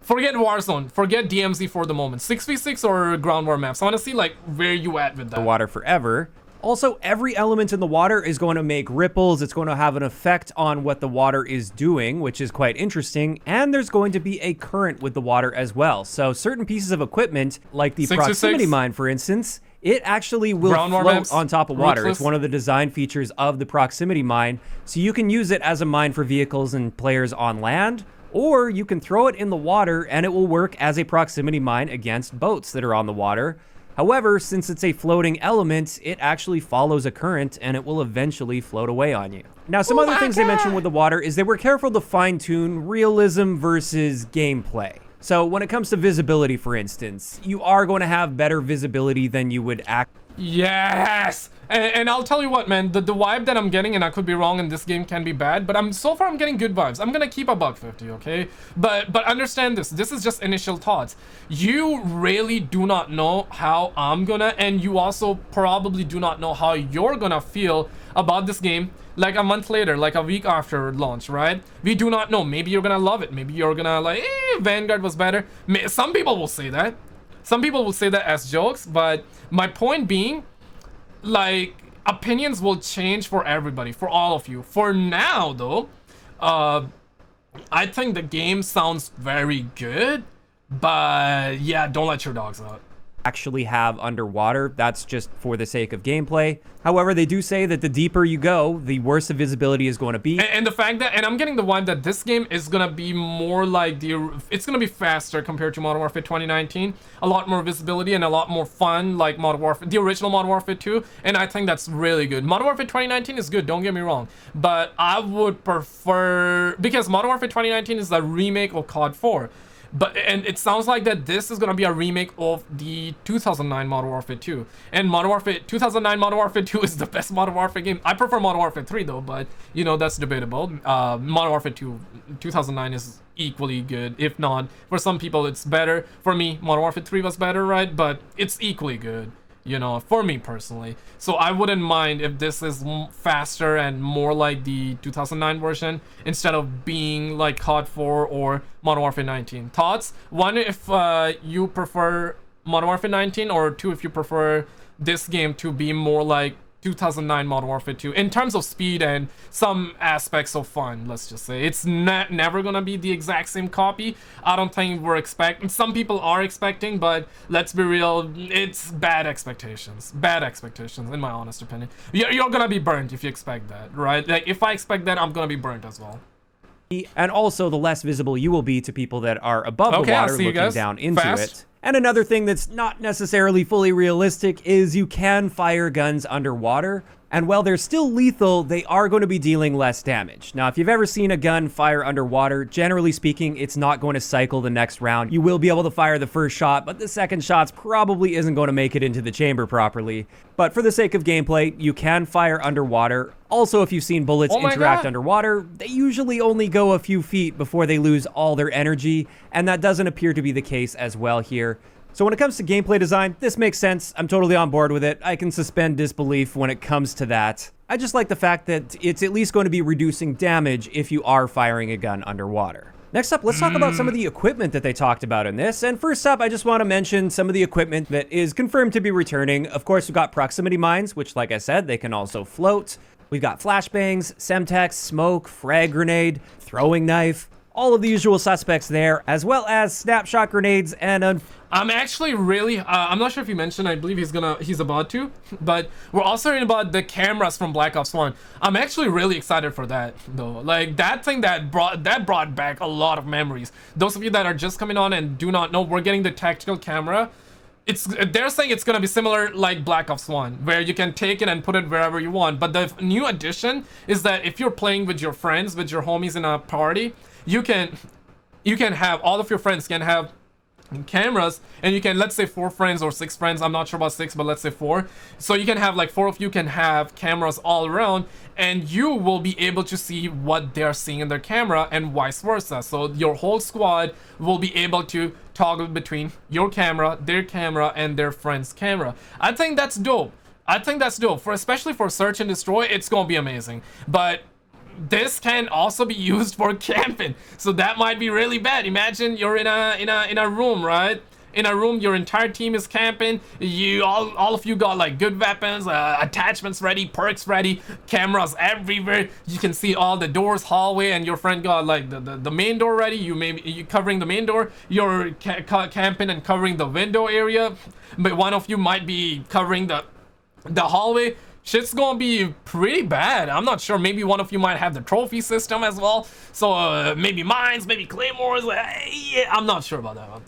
Forget Warzone, forget DMZ for the moment. 6v6 or ground war maps? I want to see, like, where you at with that. The water forever. Also, every element in the water is going to make ripples. It's going to have an effect on what the water is doing, which is quite interesting. And there's going to be a current with the water as well. So certain pieces of equipment, like the proximity mine, for instance, it actually will float on top of water. It's one of the design features of the proximity mine. So you can use it as a mine for vehicles and players on land, or you can throw it in the water and it will work as a proximity mine against boats that are on the water. However, since it's a floating element, it actually follows a current and it will eventually float away on you. Now, some other things they mentioned with the water is they were careful to fine-tune realism versus gameplay. So when it comes to visibility, for instance, you are going to have better visibility than you would act. Yes! And I'll tell you what, man, the vibe that I'm getting, and I could be wrong and this game can be bad, but so far I'm getting good vibes. I'm gonna keep a $150, okay? But understand this is just initial thoughts. You really do not know how I'm gonna, and you also probably do not know how you're gonna feel about this game like a month later, like a week after launch, right? We do not know. Maybe you're gonna love it. Maybe you're gonna like, Vanguard was better. Some people will say that. Some people will say that as jokes, but my point being, like, opinions will change for everybody, for all of you. For now, though, I think the game sounds very good, but yeah, don't let your dogs out. Actually have underwater. That's just for the sake of gameplay. However, they do say that the deeper you go, the worse the visibility is going to be. And the fact that, and I'm getting the vibe that this game is gonna be more like it's gonna be faster compared to Modern Warfare 2019. A lot more visibility and a lot more fun, like Modern Warfare, the original Modern Warfare 2. And I think that's really good. Modern Warfare 2019 is good, don't get me wrong, but I would prefer, because Modern Warfare 2019 is a remake of COD 4. And it sounds like that this is gonna be a remake of the 2009 Modern Warfare 2. And 2009 Modern Warfare 2 is the best Modern Warfare game. I prefer Modern Warfare 3 though, but you know, that's debatable. Modern Warfare 2, 2009 is equally good. If not, for some people it's better. For me, Modern Warfare 3 was better, right? But it's equally good, you know, for me personally. So I wouldn't mind if this is faster and more like the 2009 version instead of being like COD 4 or Modern Warfare 19. Thoughts? One, if you prefer Modern Warfare 19, or two, if you prefer this game to be more like 2009 Modern Warfare 2 in terms of speed and some aspects of fun. Let's just say it's never gonna be the exact same copy. I don't think we're expecting, some people are expecting, but let's be real, it's bad expectations in my honest opinion. You're gonna be burnt if you expect that, right? Like if I expect that, I'm gonna be burnt as well. And also the less visible you will be to people that are above the water looking down into it. And another thing that's not necessarily fully realistic is you can fire guns underwater. And while they're still lethal, they are going to be dealing less damage. Now, if you've ever seen a gun fire underwater, generally speaking, it's not going to cycle the next round. You will be able to fire the first shot, but the second shot's probably isn't going to make it into the chamber properly. But for the sake of gameplay, you can fire underwater. Also, if you've seen bullets interact underwater, they usually only go a few feet before they lose all their energy, and that doesn't appear to be the case as well here. So when it comes to gameplay design, this makes sense. I'm totally on board with it. I can suspend disbelief when it comes to that. I just like the fact that it's at least going to be reducing damage if you are firing a gun underwater. Next up, let's talk about some of the equipment that they talked about in this. And first up, I just want to mention some of the equipment that is confirmed to be returning. Of course, we've got proximity mines, which, like I said, they can also float. We've got flashbangs, semtex, smoke, frag grenade, throwing knife, all of the usual suspects there, as well as snapshot grenades and I'm actually really, I'm not sure if you mentioned, I believe he's about to, but we're also hearing about the cameras from Black Ops 1. I'm actually really excited for that though. Like that thing that brought back a lot of memories. Those of you that are just coming on and do not know, we're getting the tactical camera. They're saying it's gonna be similar like Black Ops 1, where you can take it and put it wherever you want. But the new addition is that if you're playing with your friends, with your homies in a party, you can have, all of your friends can have cameras, and you can, let's say 4 friends or 6 friends, I'm not sure about 6, but let's say 4, so you can have like 4 of you can have cameras all around, and you will be able to see what they're seeing in their camera and vice versa. So your whole squad will be able to toggle between your camera, their camera, and their friend's camera. I think that's dope. Especially for search and destroy, it's gonna be amazing. But this can also be used for camping, so that might be really bad. Imagine you're in a room, right? In a room, your entire team is camping. You all of you got like good weapons, attachments ready, perks ready, cameras everywhere. You can see all the doors, hallway, and your friend got like the main door ready. You covering the main door. You're camping and covering the window area, but one of you might be covering the hallway. Shit's gonna be pretty bad. I'm not sure. Maybe one of you might have the trophy system as well. So maybe mines, maybe claymores. Yeah, I'm not sure about that one.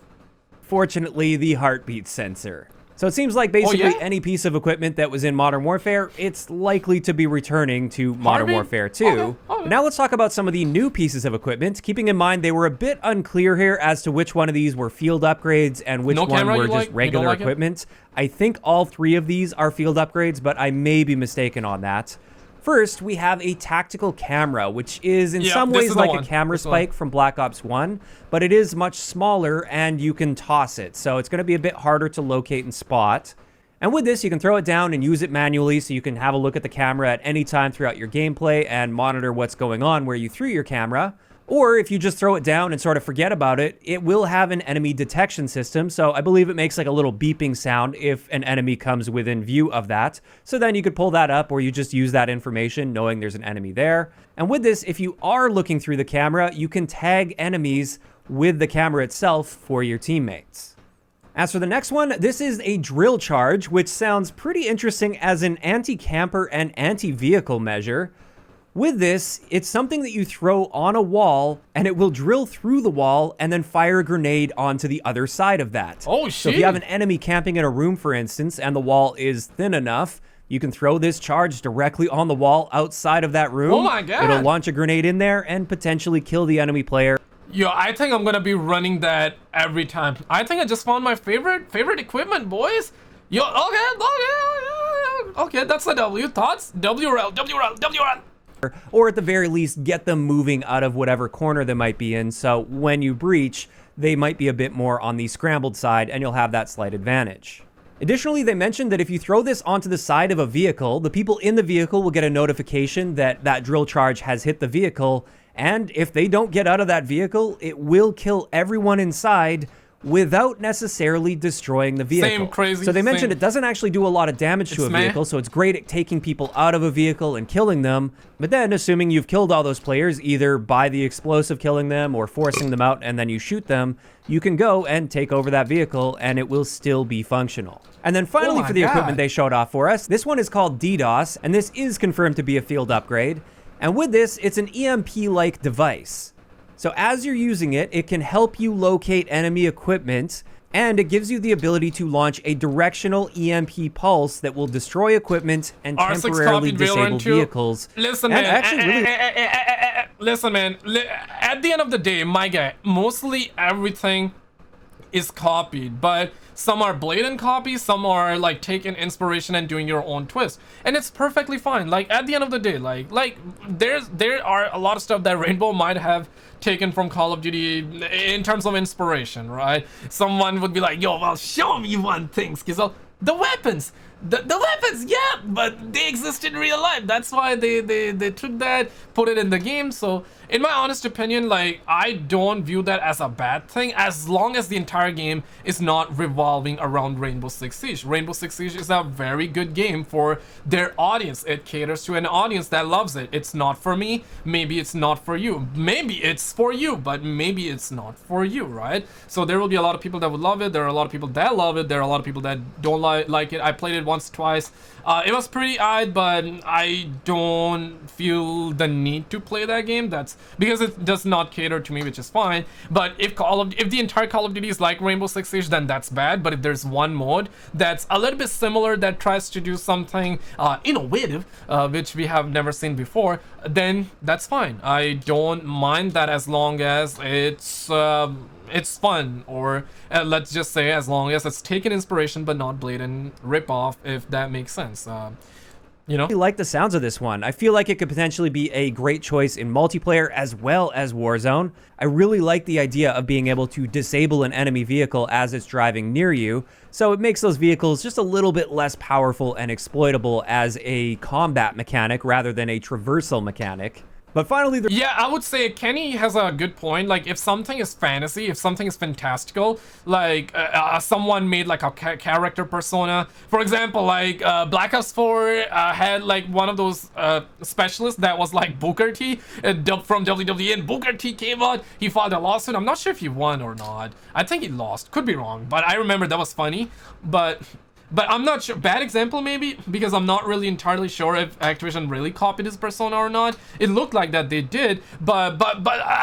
Fortunately, the heartbeat sensor. So it seems like basically any piece of equipment that was in Modern Warfare, it's likely to be returning to Modern Warfare 2. Okay. Now let's talk about some of the new pieces of equipment, keeping in mind they were a bit unclear here as to which one of these were field upgrades and which one were just regular equipment. I think all 3 of these are field upgrades, but I may be mistaken on that. First, we have a tactical camera, which is in some ways like a camera spike from Black Ops 1, but it is much smaller and you can toss it. So it's going to be a bit harder to locate and spot. And with this, you can throw it down and use it manually, so you can have a look at the camera at any time throughout your gameplay and monitor what's going on where you threw your camera. Or if you just throw it down and sort of forget about it, it will have an enemy detection system. So I believe it makes like a little beeping sound if an enemy comes within view of that. So then you could pull that up, or you just use that information knowing there's an enemy there. And with this, if you are looking through the camera, you can tag enemies with the camera itself for your teammates. As for the next one, this is a drill charge, which sounds pretty interesting as an anti-camper and anti-vehicle measure. With this, it's something that you throw on a wall, and it will drill through the wall and then fire a grenade onto the other side of that. Oh, shit. So if you have an enemy camping in a room, for instance, and the wall is thin enough, you can throw this charge directly on the wall outside of that room. Oh my God. It'll launch a grenade in there and potentially kill the enemy player. Yo, I think I'm gonna be running that every time. I think I just found my favorite equipment, boys. Yo, okay, that's a W. Thoughts? W round. Or at the very least, get them moving out of whatever corner they might be in, so when you breach, they might be a bit more on the scrambled side, and you'll have that slight advantage. Additionally, they mentioned that if you throw this onto the side of a vehicle, the people in the vehicle will get a notification that that drill charge has hit the vehicle, and if they don't get out of that vehicle, it will kill everyone inside without necessarily destroying the vehicle. Same crazy. So they mentioned it doesn't actually do a lot of damage to a vehicle, so it's great at taking people out of a vehicle and killing them. But then, assuming you've killed all those players, either by the explosive killing them or forcing them out and then you shoot them, you can go and take over that vehicle and it will still be functional. And then finally, for the equipment they showed off for us, this one is called DDoS, and this is confirmed to be a field upgrade. And with this, it's an EMP-like device. So as you're using it, it can help you locate enemy equipment, and it gives you the ability to launch a directional EMP pulse that will destroy equipment and temporarily disable vehicles. Listen, man. Listen, man. At the end of the day, my guy, mostly everything is copied, but some are blatant copies, some are like taking inspiration and doing your own twist, and it's perfectly fine. Like at the end of the day, like there are a lot of stuff that Rainbow might have taken from Call of Duty in terms of inspiration, right? Someone would be like, yo, well, show me one thing, Skizzle. The weapons, yeah, but they exist in real life. That's why they took that, put it in the game. So in my honest opinion, like, I don't view that as a bad thing, as long as the entire game is not revolving around Rainbow Six Siege. Rainbow Six Siege is a very good game for their audience. It caters to an audience that loves it. It's not for me, maybe it's not for you, maybe it's for you, but maybe it's not for you, right? So there will be a lot of people that would love it, there are a lot of people that love it, there are a lot of people that don't like it. I played it once, twice. It was pretty odd, but I don't feel the need to play that game. That's because it does not cater to me, which is fine. But if the entire Call of Duty is like Rainbow Six Siege, then that's bad. But if there's one mode that's a little bit similar, that tries to do something innovative, which we have never seen before, then that's fine. I don't mind that, as long as it's fun, or let's just say as long as it's taken inspiration but not blatant rip-off, if that makes sense. You know? I like the sounds of this one. I feel like it could potentially be a great choice in multiplayer as well as Warzone. I really like the idea of being able to disable an enemy vehicle as it's driving near you, so it makes those vehicles just a little bit less powerful and exploitable as a combat mechanic rather than a traversal mechanic. But finally, yeah, I would say Kenny has a good point. Like, if something is fantasy, if something is fantastical, like someone made like a character persona, for example, like Black Ops 4 had like one of those specialists that was like Booker T from WWE, and Booker T came out, he filed a lawsuit. I'm not sure if he won or not. I think he lost, could be wrong, but I remember that was funny. But I'm not sure. Bad example maybe, because I'm not really entirely sure if Activision really copied his persona or not. It looked like that they did, but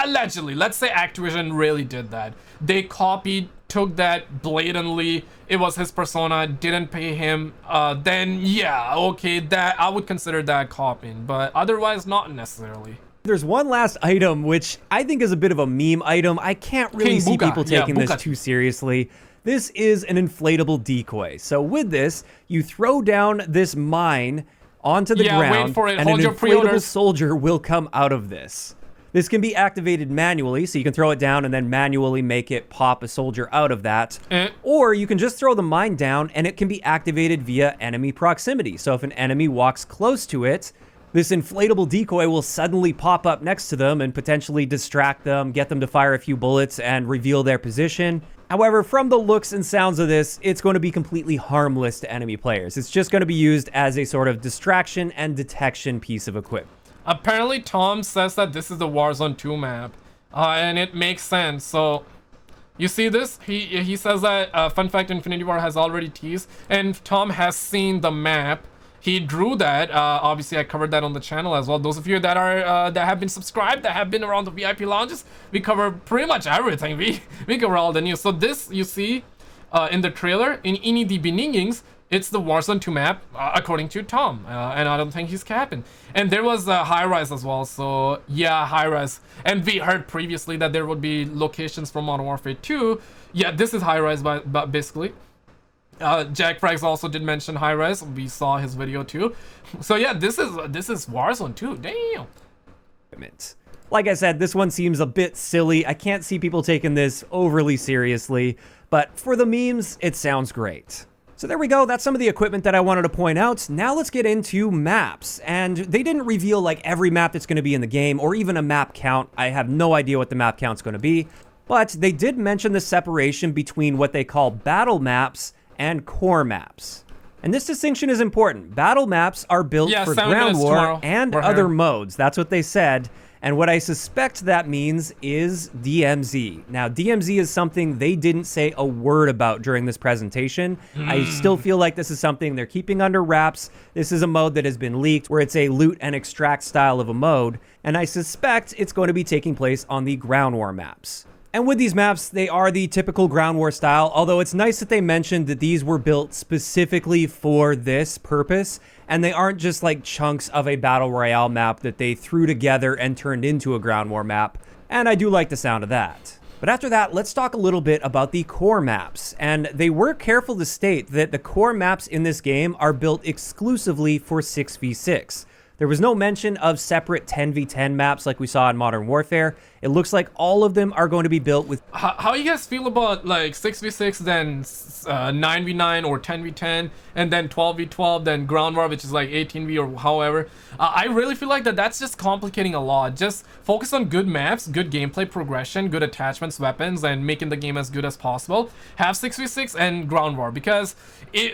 allegedly, let's say Activision really did that. They copied, took that blatantly, it was his persona, didn't pay him, then yeah, okay, that I would consider that copying, but otherwise not necessarily. There's one last item which I think is a bit of a meme item. I can't really see people taking this too seriously. This is an inflatable decoy. So with this, you throw down this mine onto the ground, and an inflatable soldier will come out of this. This can be activated manually, so you can throw it down and then manually make it pop a soldier out of that. Or you can just throw the mine down and it can be activated via enemy proximity. So if an enemy walks close to it, This inflatable decoy will suddenly pop up next to them and potentially distract them, get them to fire a few bullets, and reveal their position. However, from the looks and sounds of this, it's going to be completely harmless to enemy players. It's just going to be used as a sort of distraction and detection piece of equipment. Apparently, Tom says that this is the Warzone 2 map, and it makes sense. So, you see this? He says that, fun fact, Infinity War has already teased, and Tom has seen the map. He drew that. Obviously, I covered that on the channel as well. Those of you that are that have been subscribed, that have been around the VIP lounges, we cover pretty much everything. We cover all the news. So this, you see, in the trailer, in Ini di Beningings, it's the Warzone 2 map, according to Tom. And I don't think he's capping. And there was High Rise as well. So, yeah, High Rise. And we heard previously that there would be locations from Modern Warfare 2. Yeah, this is High Rise, but basically. Jack Frags also did mention High Rise. We saw his video too. So yeah, this is Warzone 2. Damn. Like I said, this one seems a bit silly. I can't see people taking this overly seriously, but for the memes, it sounds great. So there we go. That's some of the equipment that I wanted to point out. Now let's get into maps. And they didn't reveal like every map that's going to be in the game or even a map count. I have no idea what the map count's going to be, but they did mention the separation between what they call battle maps and core maps. And this distinction is important. Battle maps are built for ground war and other modes. That's what they said. And what I suspect that means is DMZ. Now, DMZ is something they didn't say a word about during this presentation. I still feel like this is something they're keeping under wraps. This is a mode that has been leaked where it's a loot and extract style of a mode. And I suspect it's going to be taking place on the ground war maps. And with these maps, they are the typical ground war style, although it's nice that they mentioned that these were built specifically for this purpose, and they aren't just like chunks of a battle royale map that they threw together and turned into a ground war map, and I do like the sound of that. But after that, let's talk a little bit about the core maps, and they were careful to state that the core maps in this game are built exclusively for 6v6. There was no mention of separate 10v10 maps like we saw in Modern Warfare. It looks like all of them are going to be built with... How you guys feel about like 6v6, then 9v9 or 10v10, and then 12v12, then ground war, which is like 18v or however? I really feel like that's just complicating a lot. Just focus on good maps, good gameplay progression, good attachments, weapons, and making the game as good as possible. Have 6v6 and ground war, because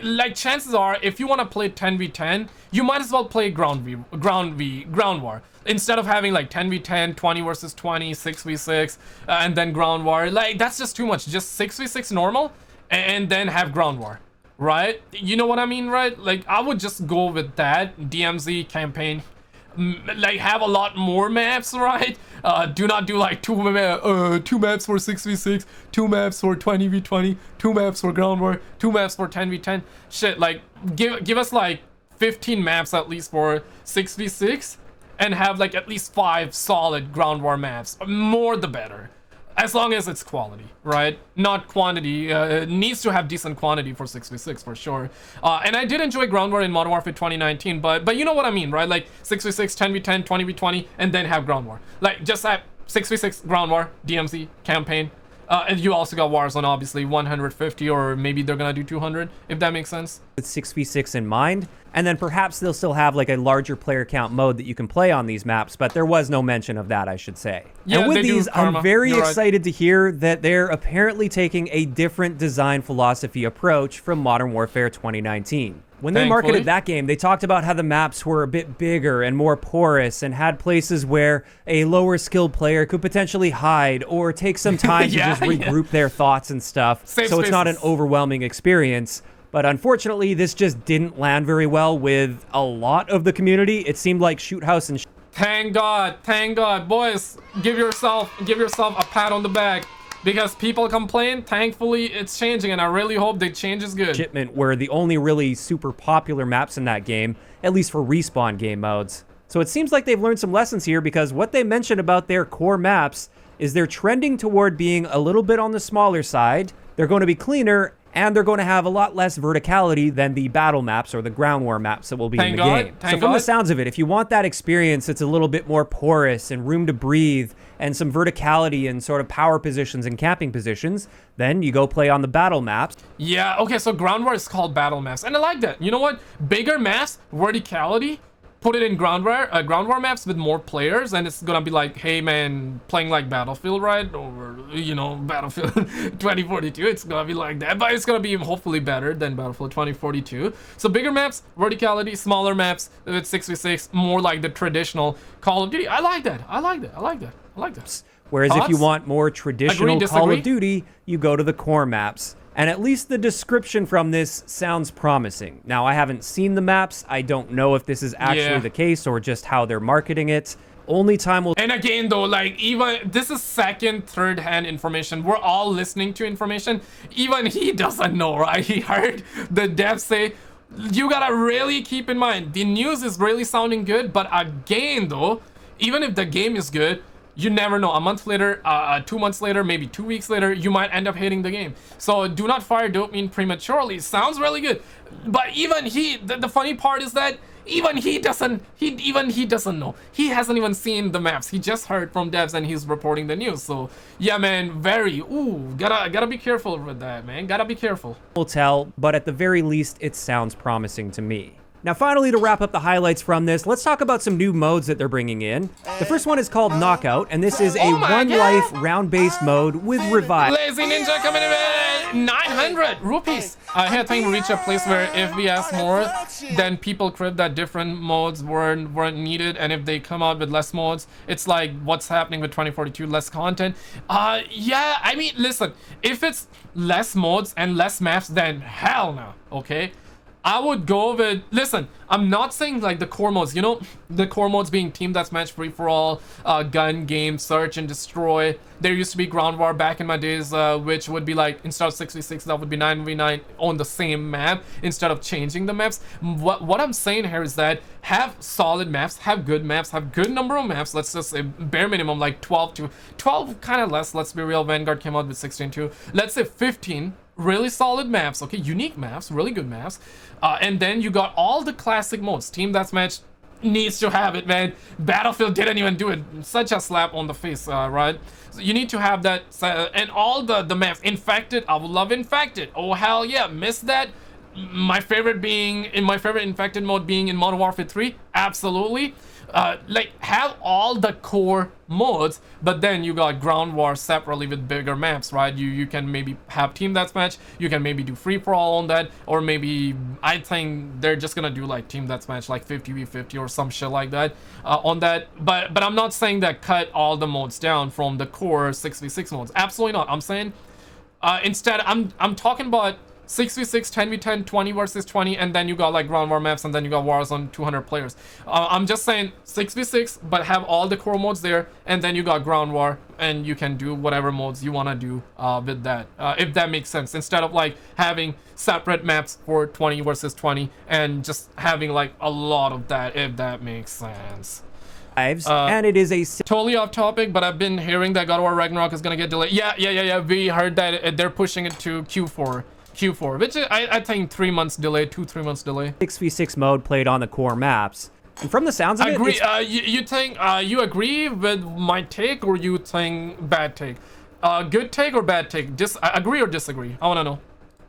like chances are, if you want to play 10v10, you might as well play ground war. Instead of having like 10v10, 20 versus 20, 6v6, and then ground war. Like, that's just too much. Just 6v6 normal, and then have ground war, right? You know what I mean, right? Like, I would just go with that. DMZ campaign. Like, have a lot more maps, right? Do not do like two maps for 6v6, 2 maps for 20v20, 2 maps for ground war, 2 maps for 10v10. Shit, like, give us like 15 maps at least for 6v6, and have like at least 5 solid ground war maps. More the better, as long as it's quality, right? Not quantity. It needs to have decent quantity for 6v6 for sure. And I did enjoy ground war in Modern Warfare 2019, but you know what I mean, right? Like 6v6, 10v10, 20v20, and then have ground war. Like, just have 6v6 ground war, DMZ campaign. And you also got Warzone, obviously, 150, or maybe they're gonna do 200, if that makes sense. With 6v6 in mind, and then perhaps they'll still have like a larger player count mode that you can play on these maps, but there was no mention of that, I should say. Yeah, and with these, I'm very excited to hear that they're apparently taking a different design philosophy approach from Modern Warfare 2019. When they marketed that game, they talked about how the maps were a bit bigger and more porous and had places where a lower skilled player could potentially hide or take some time to just regroup their thoughts and stuff. So it's not an overwhelming experience. But unfortunately, this just didn't land very well with a lot of the community. It seemed like shoot house and thank God, boys, give yourself a pat on the back. Because people complain, thankfully it's changing, and I really hope the change is good. Shipment were the only really super popular maps in that game, at least for respawn game modes. So it seems like they've learned some lessons here, because what they mentioned about their core maps is they're trending toward being a little bit on the smaller side. They're going to be cleaner, and they're going to have a lot less verticality than the battle maps or the ground war maps that will be in the game. So from the sounds of it, if you want that experience, it's a little bit more porous and room to breathe and some verticality and sort of power positions and camping positions, then you go play on the battle maps. Yeah, okay, so ground war is called battle maps, and I like that. You know what? Bigger maps, verticality, put it in ground war maps with more players, and it's gonna be like, hey man, playing like Battlefield, right? Or, you know, Battlefield 2042, it's gonna be like that, but it's gonna be hopefully better than Battlefield 2042. So bigger maps, verticality, smaller maps with 6v6, more like the traditional Call of Duty. I like that. I like that. I like that. I like that. Whereas Thoughts? if you want more traditional Agree, Call of Duty, you go to the core maps. And at least the description from this sounds promising. Now, I haven't seen the maps. I don't know if this is actually the case or just how they're marketing it. Only time will... And again, though, like, even... This is second, third-hand information. We're all listening to information. Even he doesn't know, right? He heard the devs say... You gotta really keep in mind, the news is really sounding good, but again, though, even if the game is good, you never know. A month later, 2 months later, maybe 2 weeks later, you might end up hating the game. So do not fire dopamine prematurely. Sounds really good, but even he, the funny part is that even he doesn't know. He hasn't even seen the maps. He just heard from devs and he's reporting the news. So yeah, man, gotta be careful with that, man. Gotta be careful. We'll tell, but at the very least, it sounds promising to me. Now, finally, to wrap up the highlights from this, let's talk about some new modes that they're bringing in. The first one is called Knockout, and this is a one-life, round-based mode with Revive. Lazy Ninja coming in 900 rupees. I think we reached a place where if we ask more, then people crib that different modes weren't needed, and if they come out with less modes, it's like what's happening with 2042, less content. Yeah, I mean, listen, if it's less modes and less maps, then hell no, okay? I would go with, listen, I'm not saying like the core modes, you know, the core modes being team deathmatch, free for all, gun game, search and destroy. There used to be ground war back in my days, which would be like, instead of 6v6, that would be 9v9 on the same map instead of changing the maps. What I'm saying here is that have solid maps, have good number of maps. Let's just say bare minimum like 12 kind of less. Let's be real, Vanguard came out with 16 too. Let's say 15 really solid maps, okay, unique maps, really good maps, and then you got all the classic modes. Team deathmatch needs to have it, man. Battlefield didn't even do it. Such a slap on the face, right? So you need to have that, and all the maps. Infected, I would love Infected. Oh hell yeah, missed that. My favorite Infected mode being in Modern Warfare 3, absolutely. Like, have all the core modes, but then you got ground war separately with bigger maps, right? You can maybe have team deathmatch, you can maybe do free for all on that, or maybe I think they're just gonna do like team deathmatch, like 50v50 or some shit like that on that. But I'm not saying that cut all the modes down from the core 6v6 modes. Absolutely not. I'm saying instead I'm talking about 6v6, 10v10, 20 versus 20, and then you got like ground war maps, and then you got wars on 200 players. I'm just saying 6v6, but have all the core modes there, and then you got ground war, and you can do whatever modes you want to do with that, if that makes sense, instead of like having separate maps for 20 versus 20 and just having like a lot of that, if that makes sense. And it is a totally off topic, but I've been hearing that God of War Ragnarok is gonna get delayed. Yeah, we heard that they're pushing it to Q4, which I think 3 months delay, 2-3 months delay. 6v6 mode played on the core maps. And from the sounds of it, you think you agree with my take, or you think bad take? Good take or bad take? Agree or disagree? I want to know.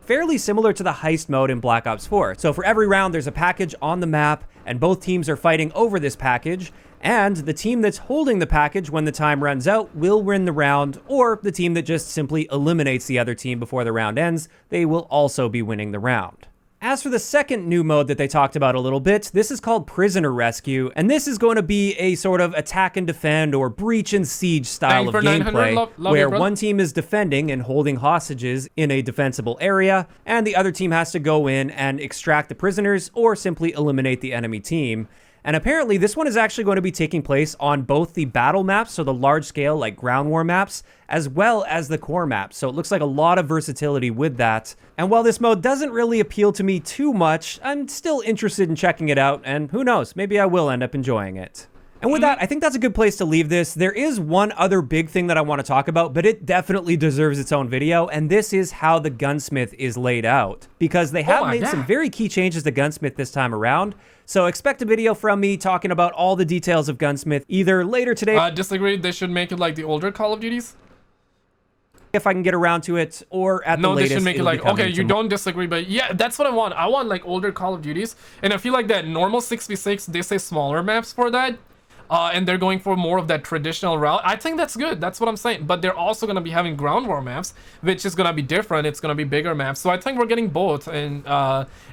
Fairly similar to the heist mode in Black Ops 4. So for every round, there's a package on the map, and both teams are fighting over this package. And the team that's holding the package when the time runs out will win the round, or the team that just simply eliminates the other team before the round ends, they will also be winning the round. As for the second new mode that they talked about a little bit, this is called Prisoner Rescue, and this is going to be a sort of attack and defend or breach and siege style of gameplay, where one team is defending and holding hostages in a defensible area, and the other team has to go in and extract the prisoners or simply eliminate the enemy team. And apparently this one is actually going to be taking place on both the battle maps, so the large scale like ground war maps, as well as the core maps. So it looks like a lot of versatility with that. And while this mode doesn't really appeal to me too much, I'm still interested in checking it out, and who knows, maybe I will end up enjoying it. And with that, I think that's a good place to leave this. There is one other big thing that I want to talk about, but it definitely deserves its own video, and this is how the Gunsmith is laid out. Because they have made some very key changes to Gunsmith this time around, so expect a video from me talking about all the details of Gunsmith either later today. Disagree, they should make it like the older Call of Duties. if I can get around to it, or at the latest, they should make it like, okay, you tomorrow. don't disagree, but yeah, that's what I want. I want like older Call of Duties, and I feel like that normal 6v6, they say smaller maps for that. And they're going for more of that traditional route. I think that's good. That's what I'm saying. But they're also going to be having ground war maps, which is going to be different. It's going to be bigger maps. So I think we're getting both. And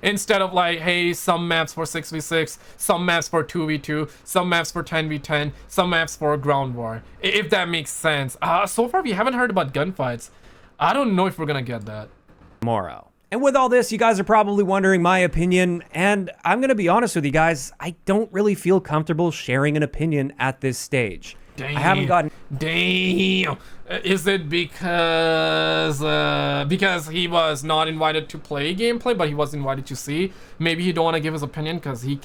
instead of like, hey, some maps for 6v6, some maps for 2v2, some maps for 10v10, some maps for ground war. If that makes sense. So far, we haven't heard about gunfights. I don't know if we're going to get that. Tomorrow. And with all this, you guys are probably wondering my opinion, and I'm going to be honest with you guys, I don't really feel comfortable sharing an opinion at this stage. Damn. I haven't gotten... Damn. Is it because he was not invited to play gameplay, but he was invited to see? Maybe he don't want to give his opinion because he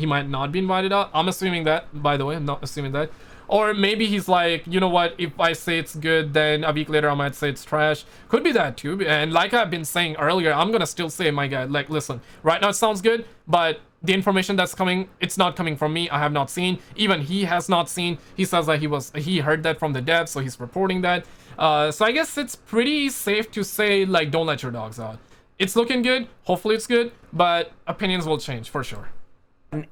might not be invited out. I'm assuming that, by the way. I'm not assuming that. Or maybe he's like, you know what, if I say it's good, then a week later I might say it's trash. Could be that too. And like I've been saying earlier, I'm gonna still say, my guy, like, listen, right now it sounds good, but the information that's coming, it's not coming from me. I have not seen. Even he has not seen. He says that he heard that from the devs, so he's reporting that. So I guess it's pretty safe to say, like, don't let your dogs out. It's looking good. Hopefully it's good, but opinions will change for sure.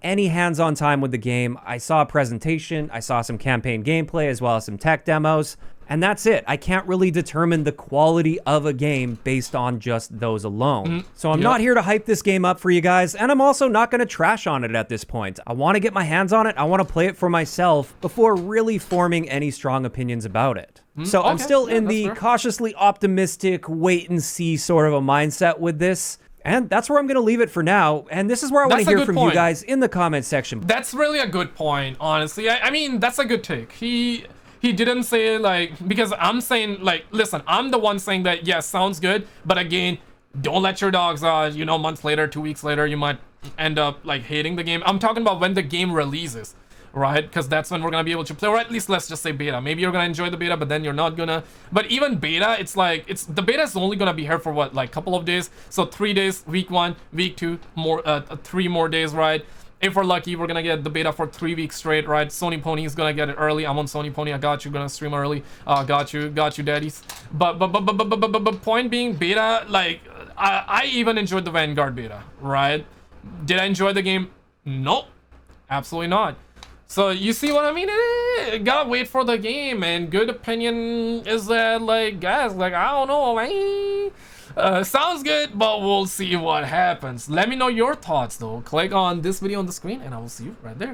Any hands-on time with the game. I saw a presentation, I saw some campaign gameplay as well as some tech demos, and that's it. I can't really determine the quality of a game based on just those alone. So I'm not here to hype this game up for you guys, and I'm also not going to trash on it at this point. I want to get my hands on it, I want to play it for myself before really forming any strong opinions about it. So I'm still in the cautiously optimistic, wait and see sort of a mindset with this. And that's where I'm going to leave it for now. And this is where I want to hear from you guys in the comment section. That's really a good point, honestly. I mean, that's a good take. He didn't say, like, because I'm saying, like, listen, I'm the one saying that, yes, sounds good. But again, don't let your dogs out. You know, months later, 2 weeks later, you might end up, like, hating the game. I'm talking about when the game releases. Right, because that's when we're gonna be able to play, or at least let's just say beta. Maybe you're gonna enjoy the beta, but then you're not gonna. But even beta, it's like the beta is only gonna be here for what, like, couple of days. So 3 days, week 1, week 2, more 3 more days, right? If we're lucky, we're gonna get the beta for 3 weeks straight, right? Sony Pony is gonna get it early. I'm on Sony Pony. I got you. Gonna stream early. Got you, daddies. But point being, beta, like, I even enjoyed the Vanguard beta, right? Did I enjoy the game? Nope, absolutely not. So you see what I mean? Gotta wait for the game, and good opinion is that, like, guys, like, I don't know, man. Sounds good, but we'll see what happens. Let me know your thoughts though. Click on this video on the screen and I will see you right there.